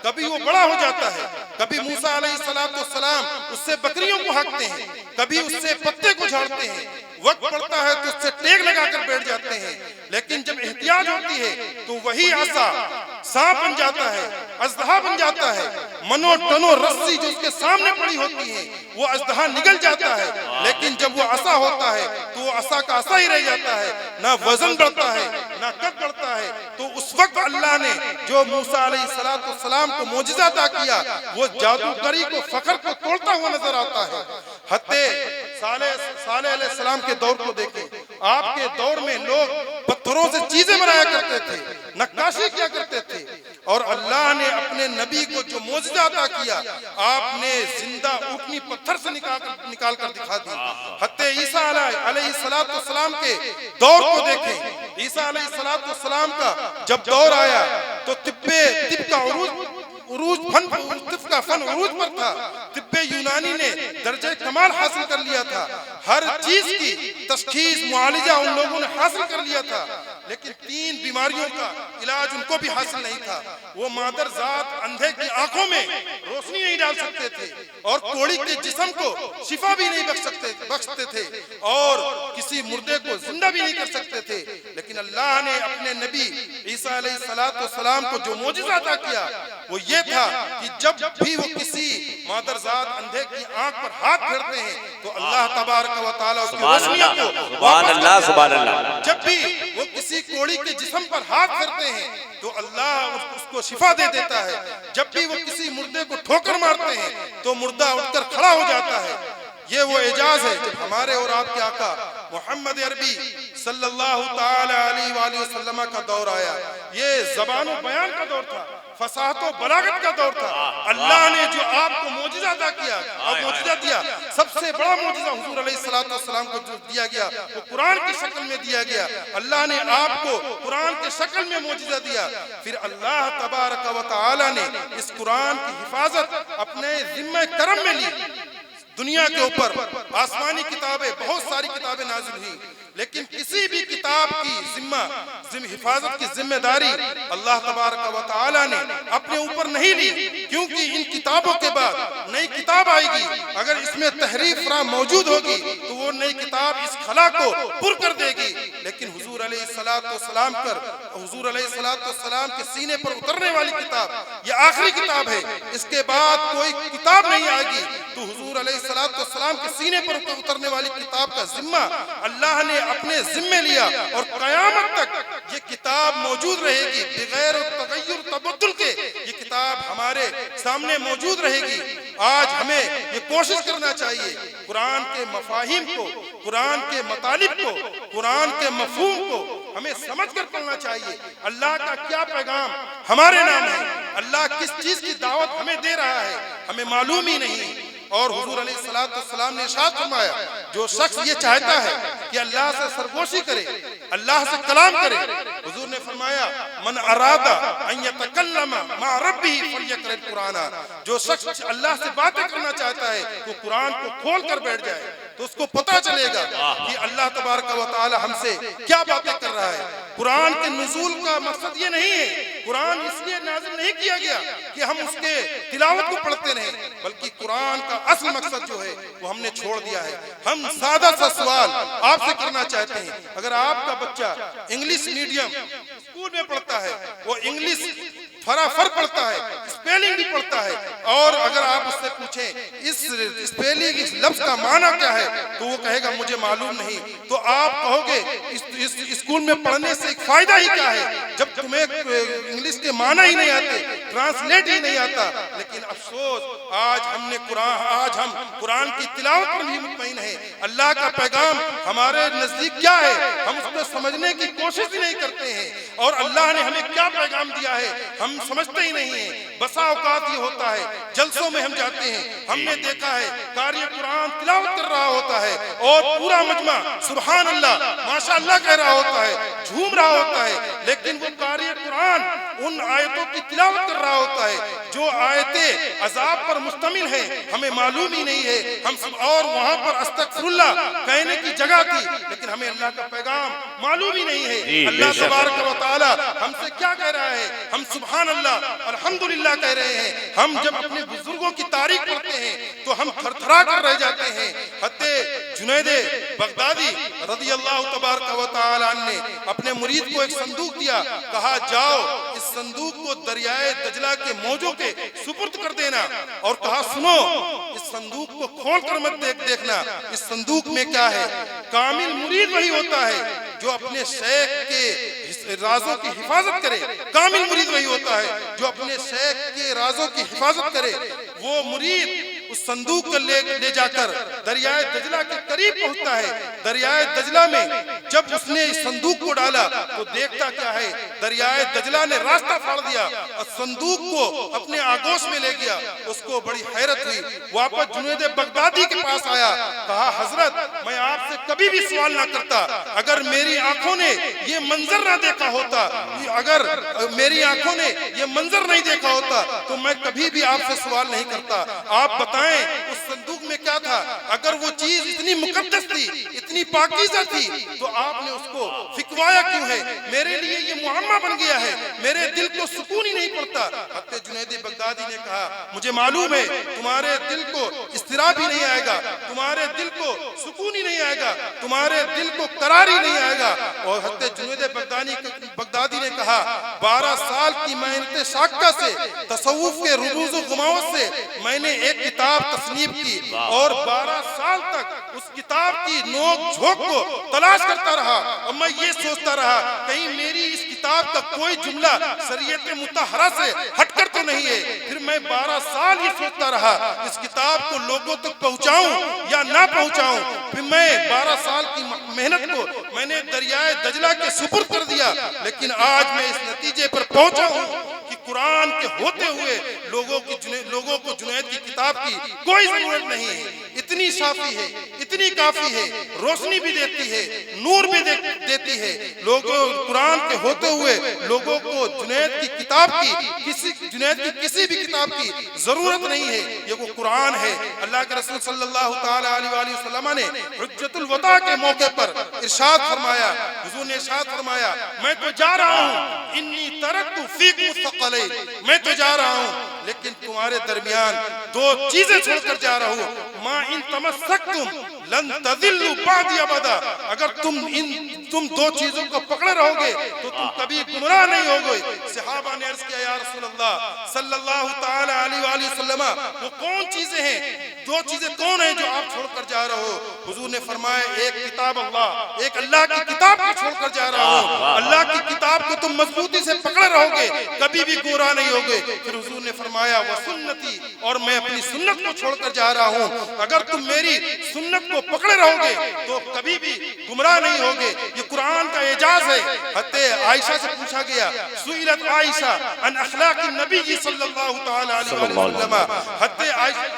کبھی وہ بڑا ہو جاتا ہے، کبھی موسیٰ علیہ السلام اس سے بکریوں کو ہانکتے ہیں، کبھی اس سے پتے کو جھاڑتے ہیں، وقت پڑتا ہے تو اس سے ٹیک لگا کر بیٹھ جاتے ہیں، لیکن جب احتیاج ہوتی ہے تو وہی عصا سانپ بن جاتا ہے، اژدہا بن جاتا ہے، منو ٹنو رسی جو اس کے سامنے پڑی ہوتی ہے وہ اژدہا نگل جاتا ہے، لیکن جب وہ عصا ہوتا ہے تو وہ عصا کا عصا ہی رہ جاتا ہے، نہ وزن بڑھتا ہے نہ قد بڑھتا ہے۔ تو اس وقت اللہ نے جو موسیٰ علیہ السلام کو معجزہ عطا کیا وہ جادوگری کو فخر کو توڑتا ہوا نظر آتا ہے۔ حتی صالح علیہ السلام کے دور کو دیکھیں، آپ کے دور میں لوگ پتھروں سے چیزیں بنایا کرتے تھے، نقاشی کیا کرتے تھے، اور اللہ نے اپنے نبی کو جو معجزہ عطا کیا آپ نے زندہ اونٹنی پتھر سے نکال کر دکھا دی۔ حتی عیسیٰ علیہ السلام کے دور کو دیکھیں، عیسیٰ علیہ السلام کا جب دور آیا تو طب کا فن عروج پر تھا، طب یونانی نے درجہ کمال حاصل کر لیا تھا، ہر چیز کی تشخیص معالجہ ان لوگوں نے حاصل کر لیا تھا، لیکن 3 بیماریوں کا علاج ان کو بھی حاصل نہیں تھا۔ وہ مادر ذات اندھے کی آنکھوں میں روشنی نہیں ڈال سکتے تھے اور کوڑی کے جسم کو شفا بھی نہیں بخشتے تھے اور کسی مردے کو زندہ بھی نہیں کر سکتے تھے، لیکن اللہ نے اپنے نبی عیسیٰ علیہ السلام کو جو معجزہ عطا کیا وہ یہ تھا کہ جب بھی وہ کسی مادر ذات اندھے کی آنکھ پر ہاتھ پھیرتے ہیں تو اللہ تبارک و تعالیٰ اس کی روشنیوں کو سبحان اللہ، جب بھی وہ کسی کوڑی کے جسم پر ہاتھ پھیرتے ہیں تو اللہ اس کو شفا دے دیتا ہے، جب بھی وہ کسی مردے کو ٹھوکر مارتے ہیں تو مردہ اٹھ کر کھڑا ہو جاتا ہے۔ یہ وہ اعجاز ہے جب ہمارے اور آپ کے آقا محمد عربی صلی اللہ تعالی علیہ وآلہ وسلم کا دور آیا، یہ زبان و بیان کا دور تھا، فصاحت و بلاغت کا دور تھا۔ اللہ نے جو آپ کو معجزہ عطا کیا اور معجزہ دیا، سب سے بڑا معجزہ حضور علیہ السلام کو جو دیا گیا وہ قرآن کی شکل میں دیا گیا۔ اللہ نے آپ کو قرآن کی شکل میں معجزہ دیا، پھر اللہ تبارک و تعالی نے اس قرآن کی حفاظت اپنے ذمہ کرم میں لی۔ دنیا کے اوپر آسمانی کتابیں بہت ساری کتابیں نازل ہوئی، لیکن کسی بھی کتاب کی حفاظت کی ذمہ داری اللہ تبارک و تعالی نے اپنے اوپر نہیں لی، کیونکہ ان کتابوں کے بعد نئی کتاب آئے گی، اگر اس میں تحریف موجود ہوگی تو وہ نئی کتاب اس خلا کو پر کر دے گی، لیکن حضور علیہ السلام کے سینے پر اترنے والی کتاب یہ آخری کتاب ہے، اس کے بعد کوئی کتاب نہیں آئے گی، تو حضور علیہ السلام کے سینے پر اترنے والی کتاب کا ذمہ اللہ نے اپنے ذمہ لیا، اور قیامت تک یہ کتاب موجود رہے گی بغیر تغیر تبدل کے، یہ کتاب ہمارے سامنے موجود رہے گی۔ آج ہمیں یہ کوشش کرنا چاہیے قرآن کے مفاہیم کو، قرآن کے مطالب کو، قرآن کے مفہوم کو ہمیں سمجھ کر پڑھنا چاہیے۔ اللہ کا کیا پیغام ہمارے نام ہے، اللہ کس چیز کی دعوت ہمیں دے رہا ہے، ہمیں معلوم ہی نہیں۔ اور حضور علیہ السلام نے ارشاد فرمایا جو شخص یہ چاہتا ہے کہ اللہ سے سرگوشی کرے، اللہ سے کلام کرے، حضور نے فرمایا من اراد ان یتکلم مع ربہ فلیقرأ القرآن، جو شخص اللہ سے باتیں کرنا چاہتا ہے تو قرآن کو کھول کر بیٹھ جائے، تو اس کو پتہ چلے گا کہ اللہ تبارک و تعالی ہم سے کیا باتیں کر رہا ہے۔ قرآن کے نزول کا مقصد یہ نہیں ہے، قرآن اس لیے نازل نہیں کیا گیا کہ ہم اس کے تلاوت کو پڑھتے رہیں، بلکہ قرآن کا اصل مقصد جو ہے وہ ہم نے چھوڑ دیا ہے۔ ہم سادہ سا سوال آپ سے کرنا چاہتے ہیں، اگر آپ کا بچہ انگلش میڈیم اسکول میں پڑھتا ہے، وہ انگلش فرافر پڑھتا ہے، اسپیلنگ بھی پڑھتا ہے، اور اگر آپ اس سے پوچھیں اس اسپیلنگ اس لفظ کا معنی کیا ہے تو وہ کہے گا مجھے معلوم نہیں، تو آپ کہو گے اس اسکول میں پڑھنے سے ایک فائدہ ہی کیا ہے جب تمہیں انگلش کے معنی ہی نہیں آتے، ٹرانسلیٹ ہی نہیں آتا۔ لیکن افسوس آج ہم قرآن کی تلاوت پر بھی مطمئن ہیں، اللہ کا پیغام ہمارے نزدیک کیا ہے ہم اس کو سمجھنے کی کوشش ہی نہیں کرتے ہیں، اور اللہ نے ہمیں کیا پیغام دیا ہے ہم سمجھتے ہی نہیں ہیں۔ بسا اوقات یہ ہوتا ہے جلسوں میں ہم جاتے ہیں، ہم نے دیکھا ہے قاری قرآن تلاوت کر رہا ہوتا ہے اور پورا مجمع سبحان اللہ ماشاء اللہ کہہ رہا ہوتا ہے، جھوم رہا ہوتا ہے، لیکن وہ قاری قرآن ان آیتوں کی تلاوت کر رہا ہوتا ہے جو آیتیں عذاب پر مشتمل ہیں، ہمیں معلوم ہی نہیں ہے، اور وہاں پر استغفر اللہ کہنے کی جگہ تھی لیکن ہمیں اللہ کا پیغام معلوم ہی نہیں ہے۔ اللہ تبارک و تعالی ہم سے کیا کہہ رہا ہے؟ ہم سبحان اللہ الحمدللہ کہہ رہے ہیں، ہم جب اپنے بزرگوں کی تاریخ پڑھتے ہیں تو ہم تھر تھرا کر رہ جاتے ہیں۔ حضرت جنید بغدادی رضی اللہ تبارک و تعالی عنہ نے اپنے مرید کو ایک صندوق دیا، کہا جاؤ اس صندوق کو دریائے دجلہ کے موجوں کے سپرد کر دینا، اور کہا سنو اس صندوق کو کھول کر مت دیکھنا، اس صندوق میں کیا ہے؟ کامل مرید وہی ہوتا ہے جو اپنے شیخ کے رازوں کی حفاظت کرے، کامل مرید وہی ہوتا ہے جو اپنے شیخ کے رازوں کی حفاظت کرے۔ وہ مرید اس صندوق کو لے جا کر دریائے دجلہ کے قریب پہنچتا ہے، دریائے دجلہ میں جب اس نے اس صندوق کو ڈالا تو دیکھتا کیا ہے؟ دریائے دجلہ نے راستہ پھاڑ دیا اور صندوق کو اپنے آغوش میں لے گیا۔ اس کو بڑی حیرت ہوئی، واپس جنید بغدادی کے پاس آیا، کہا حضرت میں آپ سے کبھی بھی سوال نہ کرتا، اگر میری آنکھوں نے یہ منظر نہ دیکھا ہوتا، اگر میری آنکھوں نے یہ منظر نہیں دیکھا ہوتا تو میں کبھی بھی آپ سے سوال نہیں کرتا۔ آپ بتائیں اس صندوق میں کیا تھا؟ اگر وہ چیز اتنی مقدس تھی، اتنی پاکیزہ تھی تو آپ نے اس کو پھکوایا کیوں ہے؟ میرے لیے یہ معمہ بن گیا ہے، میرے دل کو سکون ہی نہیں پڑتا۔ حضرت جنید بغدادی نے کہا مجھے معلوم ہے تمہارے دل کو اضطراب ہی نہیں آئے گا، تمہارے دل کو سکون ہی نہیں آئے گا، تمہارے دل کو قرار ہی نہیں آئے گا۔ اور حضرت جنید بغدادی نے کہا 12 سال کی محنت شاقہ سے، تصوف کے رموز و غماوت سے میں نے ایک کتاب تصنیف کی، اور 12 سال تک اس کتاب کی نوک جھوک کو تلاش کرتا رہا، اور میں یہ سوچتا رہا کہیں میری اس کتاب کا کوئی جملہ شریعت مطہرہ سے ہٹ کر تو نہیں ہے۔ پھر میں 12 سال یہ سوچتا رہا اس کتاب کو لوگوں تک پہنچاؤں یا نہ پہنچاؤں۔ پھر میں 12 سال کی محنت کو میں نے دریائے دجلہ کے سپرد کر دیا، لیکن آج میں اس نتیجے پر پہنچا ہوں کہ قرآن کے ہوتے ہوئے لوگوں کو جنید کی کتاب کی کوئی ضرورت نہیں ہے۔ اتنی صافی ہے، اتنی کافی ہے، روشنی بھی دیتی ہے، نور بھی دیتی ہے۔ قرآن کے ہوتے ہوئے لوگوں کو جنید کی کسی بھی کتاب کی ضرورت نہیں ہے، یہ وہ قرآن ہے۔ اللہ کے رسول صلی اللہ تعالی علیہ وسلم نے حجۃ الوداع کے موقع پر ارشاد فرمایا، حضور نے ارشاد فرمایا میں تو جا رہا ہوں، انی ترکت فیکم الثقلین، میں تو جا رہا ہوں لیکن تمہارے درمیان 2 چیزیں چھوڑ کر جا رہا ہوں، ما ان تمسکتم لن تضلوا بعدی ابدا، اگر تم 2 چیزوں کو پکڑے رہو گے تو تم کبھی گمراہ نہیں ہوگے۔ صحابہ نے عرض کیا یا رسول اللہ صلی اللہ تعالی علیہ وآلہ وسلم وہ کون چیزیں ہیں، 2 چیزیں کون ہیں جو آپ چھوڑ کر جا رہے ہو؟ حضور نے فرمایا ایک کتاب اللہ، ایک اللہ کی کتاب کو چھوڑ کر جا رہا ہوں، اللہ کی کتاب کو تم مضبوطی سے پکڑے رہو گے کبھی بھی گمراہ نہیں ہوگے۔ پھر حضور نے فرمایا وہ سنتی، اور میں اپنی سنت کو چھوڑ کر جا رہا ہوں، اگر تم میری سنت کو پکڑے رہو گے تو کبھی بھی گمراہ نہیں ہوگے۔ یہ قرآن کا اعجاز ہے۔ حضرت عائشہ سے پوچھا گیا سئلت عائشہ عن اخلاق النبی صلی اللہ تعالی علیہ وسلم، حضرت عائشہ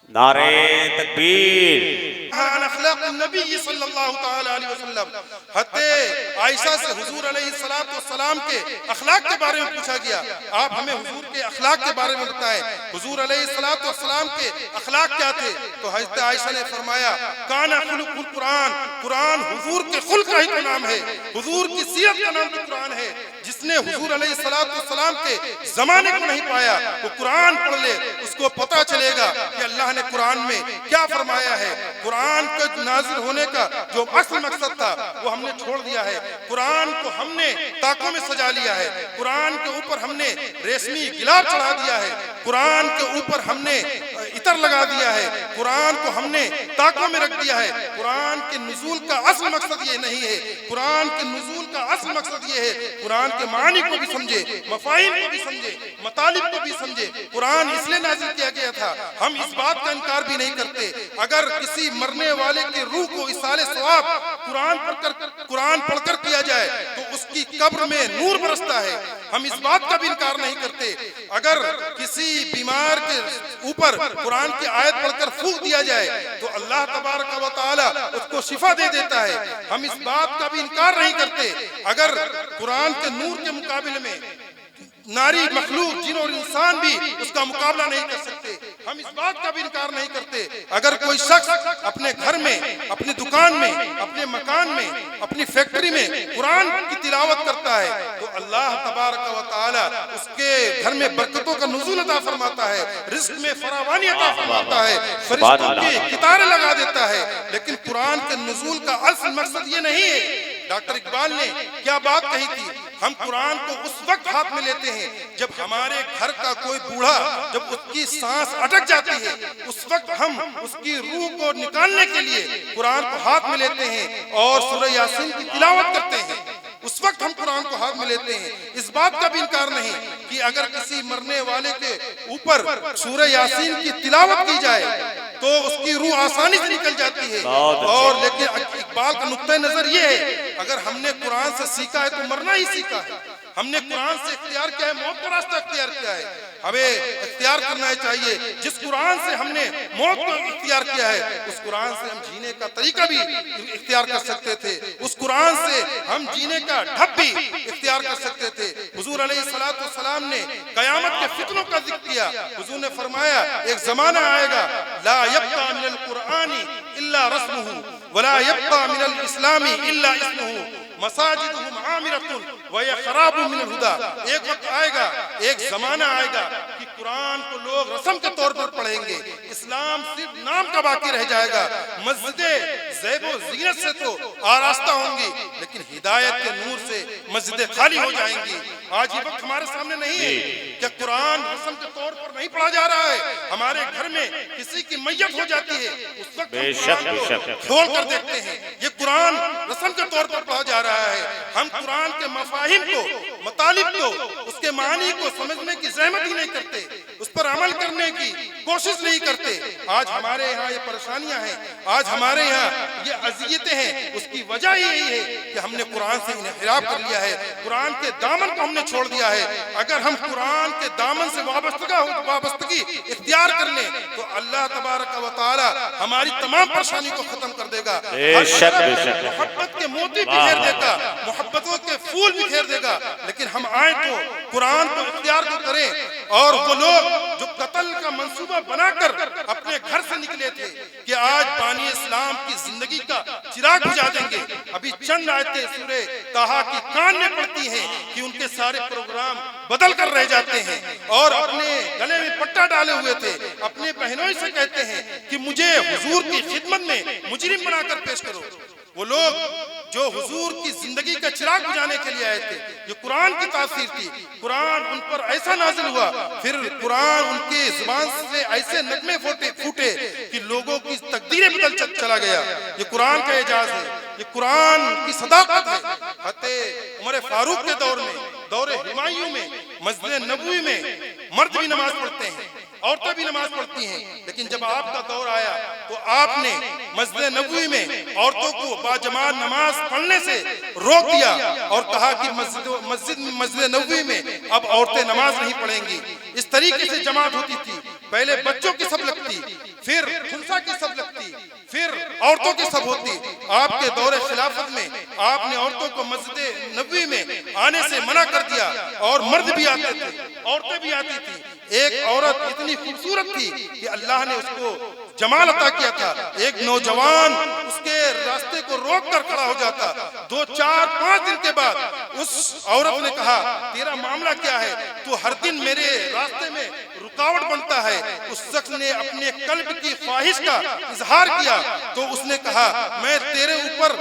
نعرہ تکبیر۔ عن اخلاق النبی صلی اللہ تعالی علیہ وسلم، حضرت عائشہ سے حضور علیہ السلام کے اخلاق کے بارے میں پوچھا گیا، آپ ہمیں حضور کے اخلاق کے بارے میں بتائیں، حضور علیہ السلام کے اخلاق کیا تھے؟ تو حضرت عائشہ نے فرمایا کان خلق القرآن، قرآن حضور کے خلق کا ہی تو نام ہے، حضور کی سیرت کا نام تو قرآن ہے۔ جس نے حضور علیہ السلام کے زمانے کو نہیں پایا وہ قرآن پڑھ لے، اس کو پتہ چلے گا کہ اللہ نے قرآن میں کیا فرمایا ہے۔ قرآن کا نازل ہونے کا جو اصل مقصد تھا وہ ہم نے چھوڑ دیا ہے، قرآن کو ہم نے طاقوں میں سجا لیا ہے، قرآن کے اوپر ہم نے ریشمی گلاب چڑھا دیا ہے، قرآن کے اوپر ہم نے عطر لگا دیا ہے، قرآن کو ہم نے طاقوں میں رکھ دیا ہے۔ قرآن کے نزول کا اصل مقصد یہ نہیں ہے، قرآن کے نزول کا اصل مقصد یہ ہے قرآن کے معنی کو بھی سمجھے، مفاہیم کو بھی سمجھے، مطالب کو بھی سمجھے۔ قرآن اس لیے نازل کیا گیا تھا، ہم اس بات کا انکار بھی نہیں کرتے، اگر کسی مرنے والے کے روح کو اصال ثواب قرآن پڑھ کر کیا جائے تو اس کی قبر میں نور برستا ہے، ہم اس بات کا بھی انکار نہیں کرتے۔ اگر کسی بیمار کے اوپر قرآن کی آیت پڑھ کر پھونک دیا جائے تو اللہ تبارک و تعالی اس کو شفا دے دیتا ہے، ہم اس بات کا بھی انکار نہیں کرتے۔ اگر قرآن کے نور کے مقابلے میں ناری مخلوق جن اور انسان بھی اس کا مقابلہ نہیں کر سکتے، ہم اس بات کا بھی انکار نہیں کرتے۔ اگر کوئی شخص اپنے گھر میں، اپنی دکان میں، اپنے مکان میں، اپنی فیکٹری میں قرآن کی تلاوت کرتا ہے تو اللہ تبارک و تعالی اس کے گھر میں برکتوں کا نزول عطا فرماتا ہے، رزق میں فراوانی عطا فرماتا ہے، فرشتوں کی قطاریں لگا دیتا ہے۔ لیکن قرآن کے نزول کا اصل مقصد یہ نہیں ہے۔ ڈاکٹر اقبال نے کیا بات کہی تھی، ہم قرآن کو اس وقت ہاتھ میں لیتے ہیں جب ہمارے گھر کا کوئی بوڑھا، جب اس کی سانس اٹک جاتی ہے، اس وقت ہم اس کی روح کو نکالنے کے لیے قرآن کو ہاتھ میں لیتے ہیں اور سورہ یاسین کی تلاوت کرتے ہیں، اس وقت ہم قرآن کو ہاتھ میں لیتے ہیں۔ اس بات کا بھی انکار نہیں کہ اگر کسی مرنے والے کے اوپر سورہ یاسین کی تلاوت کی جائے تو اس کی روح آسانی سے نکل جاتی ہے، اور لیکن اقبال کا نقطہ نظر یہ ہے اگر ہم نے قرآن سے سیکھا ہے تو مرنا ہی سیکھا ہے، ہم نے قرآن سے اختیار کیا ہے، موت کا راستہ اختیار کیا ہے، ہمیں اختیار کرنا چاہیے۔ جس قرآن سے ہم نے موت کو اختیار کیا ہے اس قرآن سے ہم جینے کا طریقہ بھی اختیار کر سکتے تھے، اس قرآن سے ہم جینے کا ڈھب بھی اختیار کر سکتے تھے۔ حضور علیہ السلام نے قیامت کے فتنوں کا ذکر کیا، حضور نے فرمایا ایک زمانہ آئے گا لا یبقى من القرآن الا رسمه ولا يبقى من الاسلام الا اسمه مساجدهم عامرة وهي خراب من الهدى۔ ایک وقت آئے گا، ایک زمانہ آئے گا کہ قرآن کو لوگ رسم کے طور پر پڑھیں گے، اسلام صرف نام کا باقی رہ جائے گا، مسجدیں زیب و زینت سے تو آراستہ ہوں گی لیکن ہدایت کے نور سے مسجدیں خالی ہو جائیں گی۔ آج یہ وقت ہمارے سامنے نہیں ہے کہ قرآن رسم کے طور پر نہیں پڑھا جا رہا ہے، ہمارے گھر میں کسی کی میت ہو جاتی ہے اس وقت ہم قرآن کھول کر دیکھتے ہیں، یہ قرآن رسم کے طور پر پڑھا جا رہا ہے۔ ہم قرآن کے مفاہیم کو، مطالب کو، اس کے معنی کو سمجھنے کی زحمت ہی نہیں کرتے، اس پر عمل کرنے کی کوشش نہیں کرتے۔ آج ہمارے یہاں یہ پریشانیاں ہیں، آج ہمارے یہاں یہ اذیتیں ہیں، اس کی وجہ یہی ہے کہ ہم نے قرآن سے انحراف کر لیا ہے، قرآن کے دامن کو ہم نے چھوڑ دیا ہے۔ اگر ہم قرآن کے دامن سے وابستگی اختیار کر لیں تو اللہ تبارک و تعالی ہماری تمام پریشانی کو ختم کر دے گا، محبت کے موتی بکھیر دے گا، محبتوں کے پھول بکھیر دے گا۔ لیکن ہم آئیں تو قرآن کو اختیار کو کریں، اور وہ لوگ جو قتل کا منصوبہ بنا کر اپنے گھر سے نکلے تھے کہ آج بانی اسلام کی زندگی کا چراغ بجھا دیں گے، ابھی چند آیتیں سورہ طٰہٰ کی کان میں پڑتی ہیں کہ ان کے سارے پروگرام بدل کر رہ جاتے ہیں، اور اپنے گلے میں پٹا ڈالے ہوئے تھے اپنے بہنوں سے کہتے ہیں کہ مجھے حضور کی خدمت میں مجرم بنا کر پیش کرو۔ وہ لوگ جو حضور کی زندگی کا چراغ بجھانے کے لیے آئے تھے، یہ قرآن کی تاثیر تھی، قرآن ان پر ایسا نازل ہوا، پھر قرآن ان کے زبان سے ایسے نغمے پھوٹے کہ لوگوں کی تقدیریں بدل چلا گیا۔ یہ قرآن کا اعجاز ہے، یہ قرآن کی صداقت ہے۔ حضرت عمر فاروق کے دور میں، دور ہمایوں میں، مسجد نبوی میں مرد بھی نماز پڑھتے ہیں، عورتیں بھی نماز پڑھتی ہیں، لیکن جب آپ کا دور آیا تو آپ نے مسجد نبوی میں عورتوں کو باجماعت نماز پڑھنے سے روک دیا اور کہا کہ مسجد نبوی میں اب عورتیں نماز نہیں پڑھیں گی۔ اس طریقے سے جماعت ہوتی تھی، پہلے بچوں کی سب لگتی، پھر خنثی کی سب لگتی، پھر عورتوں کی سب ہوتی۔ آپ کے دور خلافت میں آپ نے عورتوں کو مسجد نبوی میں آنے سے منع کر دیا، اور مرد بھی آتے تھے، عورتیں بھی آتی تھی۔ ایک عورت اتنی خوبصورت تھی کہ اللہ نے اس کو جمال عطا کیا تھا، ایک نوجوان اس کے راستے کو روک کر کھڑا ہو جاتا، 2 4 5 دن کے بعد اس عورت نے کہا تیرا معاملہ کیا ہے، تو ہر دن میرے راستے میں رکاوٹ بنتا ہے۔ اس شخص نے اپنے قلب کی خواہش کا اظہار کیا، تو اس نے کہا میں تیرے اوپر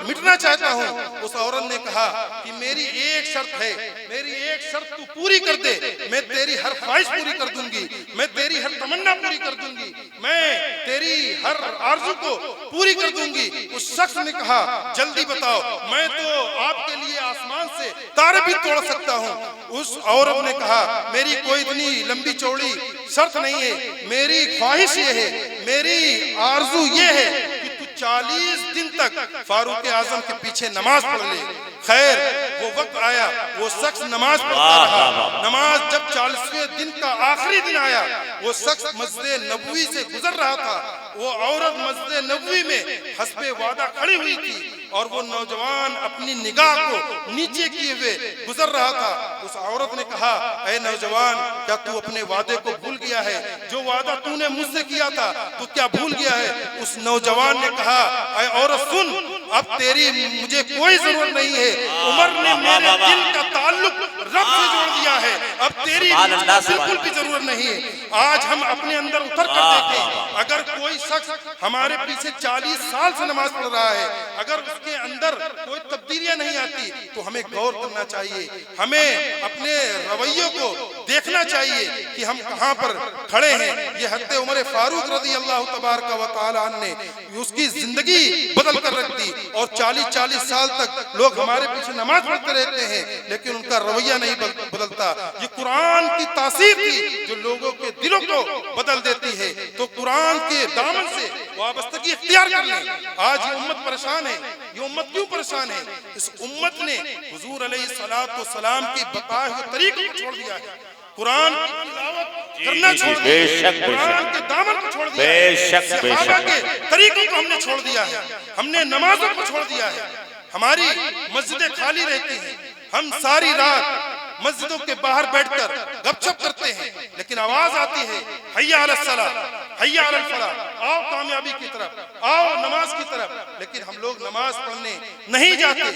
مٹنا چاہتا ہوں۔ اس عورت نے کہا کہ میری ایک شرط ہے، میری ایک شرط تو پوری کر دے، میں تیری ہر خواہش پوری کر دوں گی، میں تیری ہر تمنا پوری کر دوں گی، میں تیری ہر آرزو کو پوری کر دوں گی۔ اس شخص نے کہا جلدی بتاؤ، میں تو آپ کے لیے آسمان سے تارے بھی توڑ سکتا ہوں۔ اس عورت نے کہا میری کوئی اتنی لمبی چوڑی شرط نہیں ہے، میری خواہش یہ ہے، میری آرزو یہ ہے کہ تو 40 دن تک فاروق اعظم کے پیچھے نماز پڑھ لے۔ خیر وہ وقت آیا، وہ شخص نماز پڑھتا رہا۔ نماز جب 40ویں دن کا آخری دن آیا، وہ شخص مسجد نبوی سے گزر رہا تھا، وہ عورت مسجد نبوی میں حسب وعدہ کھڑی ہوئی تھی، اور وہ نوجوان اپنی نگاہ کو نیچے کیے ہوئے گزر رہا تھا۔ اس عورت نے کہا اے نوجوان، کیا تو اپنے وعدے کو بھول گیا ہے؟ جو وعدہ تو نے مجھ سے کیا تھا تو کیا بھول گیا ہے؟ اس نوجوان نے کہا اے عورت سن، اب تیری مجھے کوئی ضرورت نہیں ہے، عمر نے میرے دل کا تعلق رب سے جوڑ دیا ہے، اب تیری بالکل بھی ضرورت نہیں ہے۔ آج ہم اپنے اندر اتر کر دیکھیں، اگر کوئی شخص ہمارے پیچھے 40 سال سے نماز پڑھ رہا ہے، اگر اس کے اندر کوئی تبدیلیاں نہیں آتی تو ہمیں غور کرنا چاہیے، ہمیں اپنے رویوں کو دیکھنا چاہیے کہ ہم کہاں پر کھڑے ہیں۔ یہ حضرت عمر فاروق رضی اللہ تبارک و تعالی عنہ نے اس کی زندگی بدل کر رکھ دی، اور 40 سال تک لوگ ہمارے پیچھے نماز پڑھتے رہتے ہیں لیکن ان کا رویہ نہیں بدلتا۔ یہ قرآن کی تاثیر تھی جو لوگوں کے دلوں کو بدل دیتی ہے، تو قرآن کے دامن سے وابستگی اختیار کر لیں۔ آج یہ امت پریشان ہے، یہ امت کیوں پریشان ہے؟ اس امت نے حضور علیہ السلام کی بتائے ہوئے طریقے کو چھوڑ دیا ہے، قرآن کی تلاوت کرنا چھوڑ دیا ہے، قرآن کے دامن کو چھوڑ دیا ہے، صحابہ کے طریقوں کو ہم نے چھوڑ دیا ہے، ہم نے نمازوں کو چھوڑ دیا ہے، ہماری مسجدیں خالی رہتی ہیں، ہم ساری رات مسجدوں کے باہر بیٹھ کر گپ شپ کرتے ہیں، لیکن آواز آتی ہے حی علی الصلاۃ، حی علی الفلاح، آؤ کامیابی کی طرف، آؤ نماز کی طرف، لیکن ہم لوگ نماز پڑھنے نہیں جاتے۔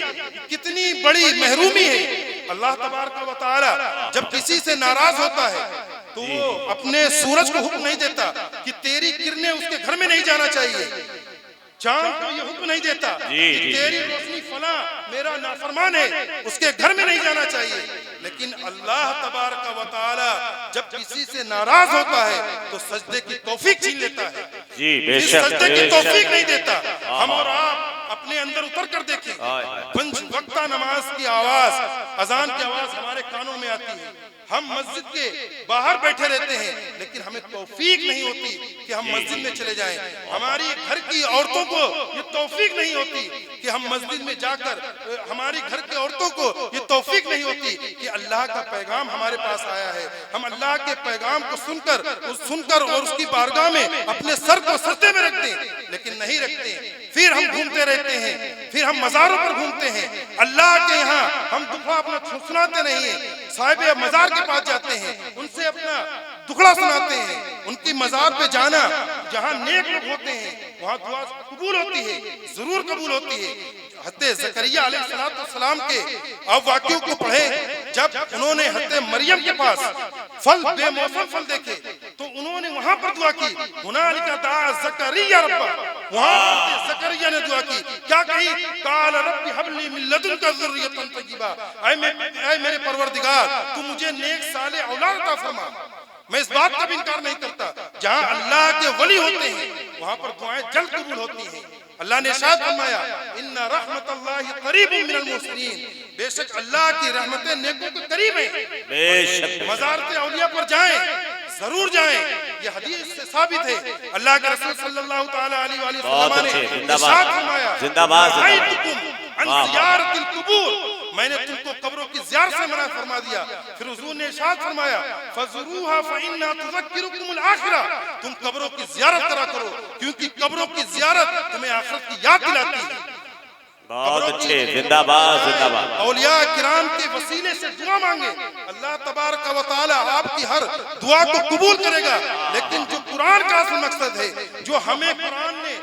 کتنی بڑی محرومی ہے۔ اللہ تبارک و تعالی جب کسی سے ناراض ہوتا ہے تو وہ اپنے سورج کو حکم نہیں دیتا کہ تیری کرنیں اس کے گھر میں نہیں جانا چاہیے، چاند کو یہ حکم نہیں دیتا کہ تیری روشنی فلاں میرا نافرمان ہے اس کے گھر میں نہیں جانا چاہیے، لیکن اللہ تبارک و تعالی جب کسی سے ناراض ہوتا ہے تو سجدے کی توفیق چھین لیتا ہے، سجدے کی توفیق نہیں دیتا۔ ہم اور آپ اپنے اندر اتر کر دیکھیں، 5 وقتہ نماز کی آواز، اذان کی آواز ہمارے کانوں میں آتی ہے، ہم مسجد کے باہر بیٹھے رہتے ہیں لیکن ہمیں توفیق نہیں ہوتی کہ ہم مسجد میں چلے جائیں، ہماری گھر کی عورتوں کو یہ توفیق نہیں ہوتی کہ ہم مسجد میں جا کر، ہماری گھر کی عورتوں کو یہ توفیق نہیں ہوتی کہ اللہ کا پیغام ہمارے پاس آیا ہے، ہم اللہ کے پیغام کو سن کر اور اس کی بارگاہ میں اپنے سر کو سجدے میں رکھتے ہیں، لیکن نہیں رکھتے، پھر ہم گھومتے رہتے ہیں، پھر ہم مزاروں پر گھومتے ہیں، اللہ کے یہاں ہم دکھا اپنا سناتے نہیں ہیں، صاحب مزار کے پاس جاتے ہیں، ان سے اپنا دکھڑا سناتے ہیں، ان کی مزار پہ جانا جہاں نیک لوگ ہوتے ہیں وہاں دعا قبول ہوتی ہے، ضرور قبول ہوتی ہے۔ حضرت زکریا علیہ السلام کے آپ واقعوں کو پڑھیں، جب انہوں نے حضرت مریم کے پاس پھل بے موسم پھل دیکھے تو انہوں نے وہاں پر دعا کی، ہنالک دعا زکریا ربہ، وہاں حضرت زکریا نے دعا کی، کیا کہی؟ قال رب هب لي من لدنك ذریۃ طیبہ، اے میرے پروردگار تو مجھے نیک صالح اولاد عطا فرما۔ میں اس بات کا بھی انکار نہیں کرتا، جہاں اللہ کے ولی ہوتے ہیں وہاں پر دعائیں جلد قبول ہوتی ہیں۔ اللہ نے ارشاد فرمایا ان رحمت اللہ قریب من المحسنین، بے شک اللہ کی رحمتیں نیکوں کے قریب ہیں۔ بے شک مزارت اولیاء پر جائیں، ضرور جائیں، یہ حدیث سے ثابت ہے۔ اللہ کے رسول صلی اللہ تعالی علیہ وسلم نے ارشاد فرمایا ان زیارت القبور، میں نے تم کو قبروں کی زیارت اختیار سے منع فرما دیا. پھر حضور نے ارشاد فرمایا فَزُرُوهَا فَإِنَّا تُذَكِّرُكُمُ الْآخِرَةَ, تم قبروں کی زیارت کرا کرو کیونکہ قبروں کی زیارت تمہیں آخرت کی یاد دلاتی ہے. بہت اچھے, زندہ باد زندہ باد. اولیاء کرام کے وسیلے سے دعا مانگے, اللہ تبارک و تعالی آپ کی ہر دعا کو قبول کرے گا. لیکن جو قرآن کا اصل مقصد ہے, جو ہمیں قرآن نے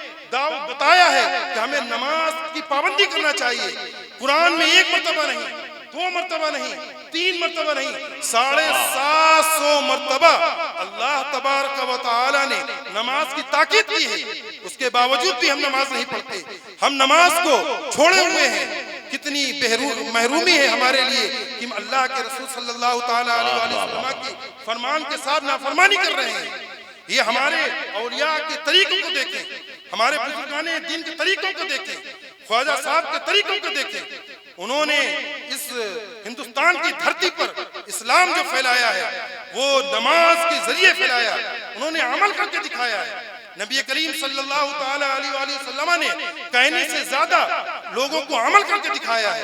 بتایا ہے کہ ہمیں نماز کی پابندی کرنا چاہیے, قرآن میں 1 مرتبہ نہیں, 2 مرتبہ نہیں, 3 مرتبہ نہیں, 750 مرتبہ اللہ تبارک و تعالی نے نماز کی تاکید کی ہے. اس کے باوجود بھی ہم نماز نہیں پڑھتے, ہم نماز کو چھوڑے ہوئے ہیں. کتنی محرومی ہے ہمارے لیے کہ ہم اللہ کے رسول صلی اللہ تعالی علیہ وسلم کی فرمان کے ساتھ نافرمانی کر رہے ہیں. یہ ہمارے اولیاء کے طریقوں کو دیکھیں, ہمارے بزرگان دین کے طریقوں کو دیکھیں, خواجہ صاحب کے طریقوں کو دیکھیں. انہوں نے اس ہندوستان کی دھرتی پر اسلام جو پھیلایا ہے وہ نماز کے ذریعے پھیلایا, انہوں نے عمل کر کے دکھایا ہے. نبی کریم صلی اللہ تعالی علیہ وآلہ وسلم نے کہنے سے زیادہ لوگوں کو عمل کر کے دکھایا ہے,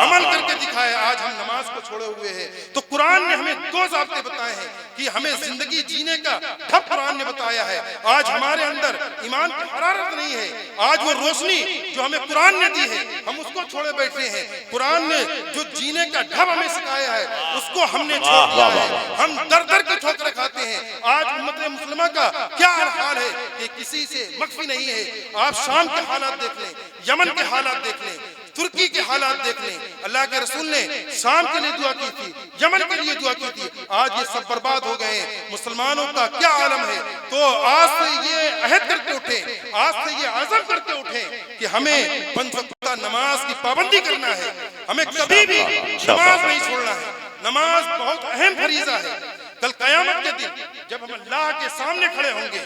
عمل کر کے دکھایا. آج ہم نماز کو چھوڑے ہوئے ہیں. تو قرآن نے ہمیں 2 ضابطے بتائے ہیں کہ ہمیں زندگی جینے کا ڈھب قرآن نے بتایا ہے. آج ہمارے اندر ایمان کی حرارت نہیں ہے, آج وہ روشنی جو ہمیں قرآن نے دی ہے ہم اس کو چھوڑے بیٹھے ہیں. قرآن نے جو جینے کا ڈھب ہمیں سکھایا ہے اس کو ہم نے چھوڑ دیا ہے. ہم در در کی ٹھوکریں کھاتے ہیں. آج امت مسلمہ کا کیا حال ہے کہ کسی سے مخفی نہیں ہے. آپ شام کے حالات دیکھ لیں, یمن کے حالات دیکھ لیں, ترکی کے حالات دیکھ لیں. اللہ کے رسول نے شام کے لیے دعا کی تھی, یمن کے لیے دعا کی تھی. آج یہ سب برباد ہو گئے ہیں. مسلمانوں کا کیا عالم ہے. تو آج سے یہ عہد کر کے اٹھیں, آج سے یہ عزم کر کے اٹھیں کہ ہمیں 5 وقتہ نماز کی پابندی کرنا ہے. ہمیں کبھی بھی نماز نہیں چھوڑنا ہے. نماز بہت اہم فریضہ ہے. کل قیامت کے دن جب ہم اللہ کے سامنے کھڑے ہوں گے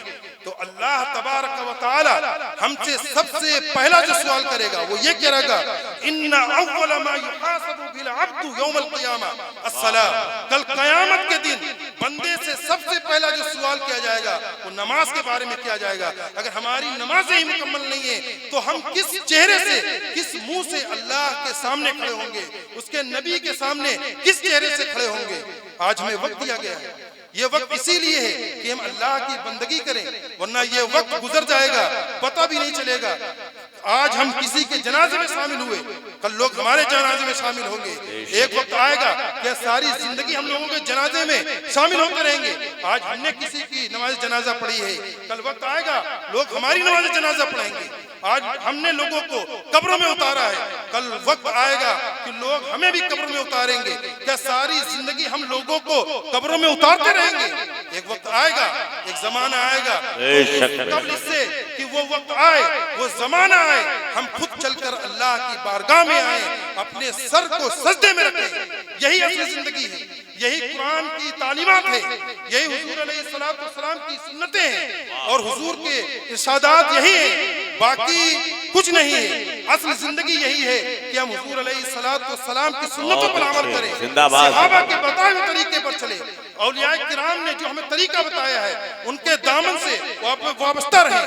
تو اللہ تبارک و تعالی ہم سے سب سے پہلا جو سوال کرے گا وہ یہ کہے گا ان اول ما يحاسب بالعبد يوم القيامه الصلاه. کل قیامت کے دن بندے سے سب سے پہلا جو سوال کیا جائے گا وہ نماز کے بارے میں کیا جائے گا. اگر ہماری نمازیں ہی مکمل نہیں ہیں تو ہم کس چہرے سے, کس منہ سے اللہ کے سامنے کھڑے ہوں گے, اس کے نبی کے سامنے کس چہرے سے کھڑے ہوں گے. آج ہمیں وقت دیا گیا ہے, یہ وقت اسی لیے ہے کہ ہم اللہ کی بندگی کریں, ورنہ یہ وقت گزر جائے گا پتہ بھی نہیں چلے گا. آج ہم کسی کے جنازے میں شامل ہوئے, کل لوگ ہمارے جنازے میں شامل ہوں گے. ایک وقت آئے گا کہ ساری زندگی ہم لوگوں کے جنازے میں شامل ہوتے رہیں گے. آج ہم نے کسی کی نماز جنازہ پڑھی ہے, کل وقت آئے گا لوگ ہماری نماز جنازہ پڑھیں گے. آج ہم نے لوگوں کو قبروں میں اتارا ہے, کل وقت آئے گا کہ لوگ ہمیں بھی قبروں میں اتاریں گے. کیا ساری زندگی ہم لوگوں کو قبروں میں اتارتے رہیں گے؟ ایک وقت آئے گا, ایک زمانہ آئے گا قبل اس سے کہ وہ وقت آئے, وہ زمانہ آئے, ہم خود چل کر اللہ کی بارگاہ میں آئیں, اپنے سر کو سجدے میں رکھیں. یہی اصل زندگی ہے, یہی قرآن کی تعلیمات ہے, یہی حضور علیہ السلام کی سنتیں ہیں اور حضور کے ارشادات یہی ہیں, باقی کچھ نہیں ہے. اصل زندگی یہی ہے کہ ہم حضور علیہ السلام کی سنتوں پر عمل کریں, صحابہ کے بتائے ہوئے طریقے پر چلیں. اولیاء کرام نے جو ہمیں طریقہ بتایا ہے ان کے دامن سے وابستہ رہیں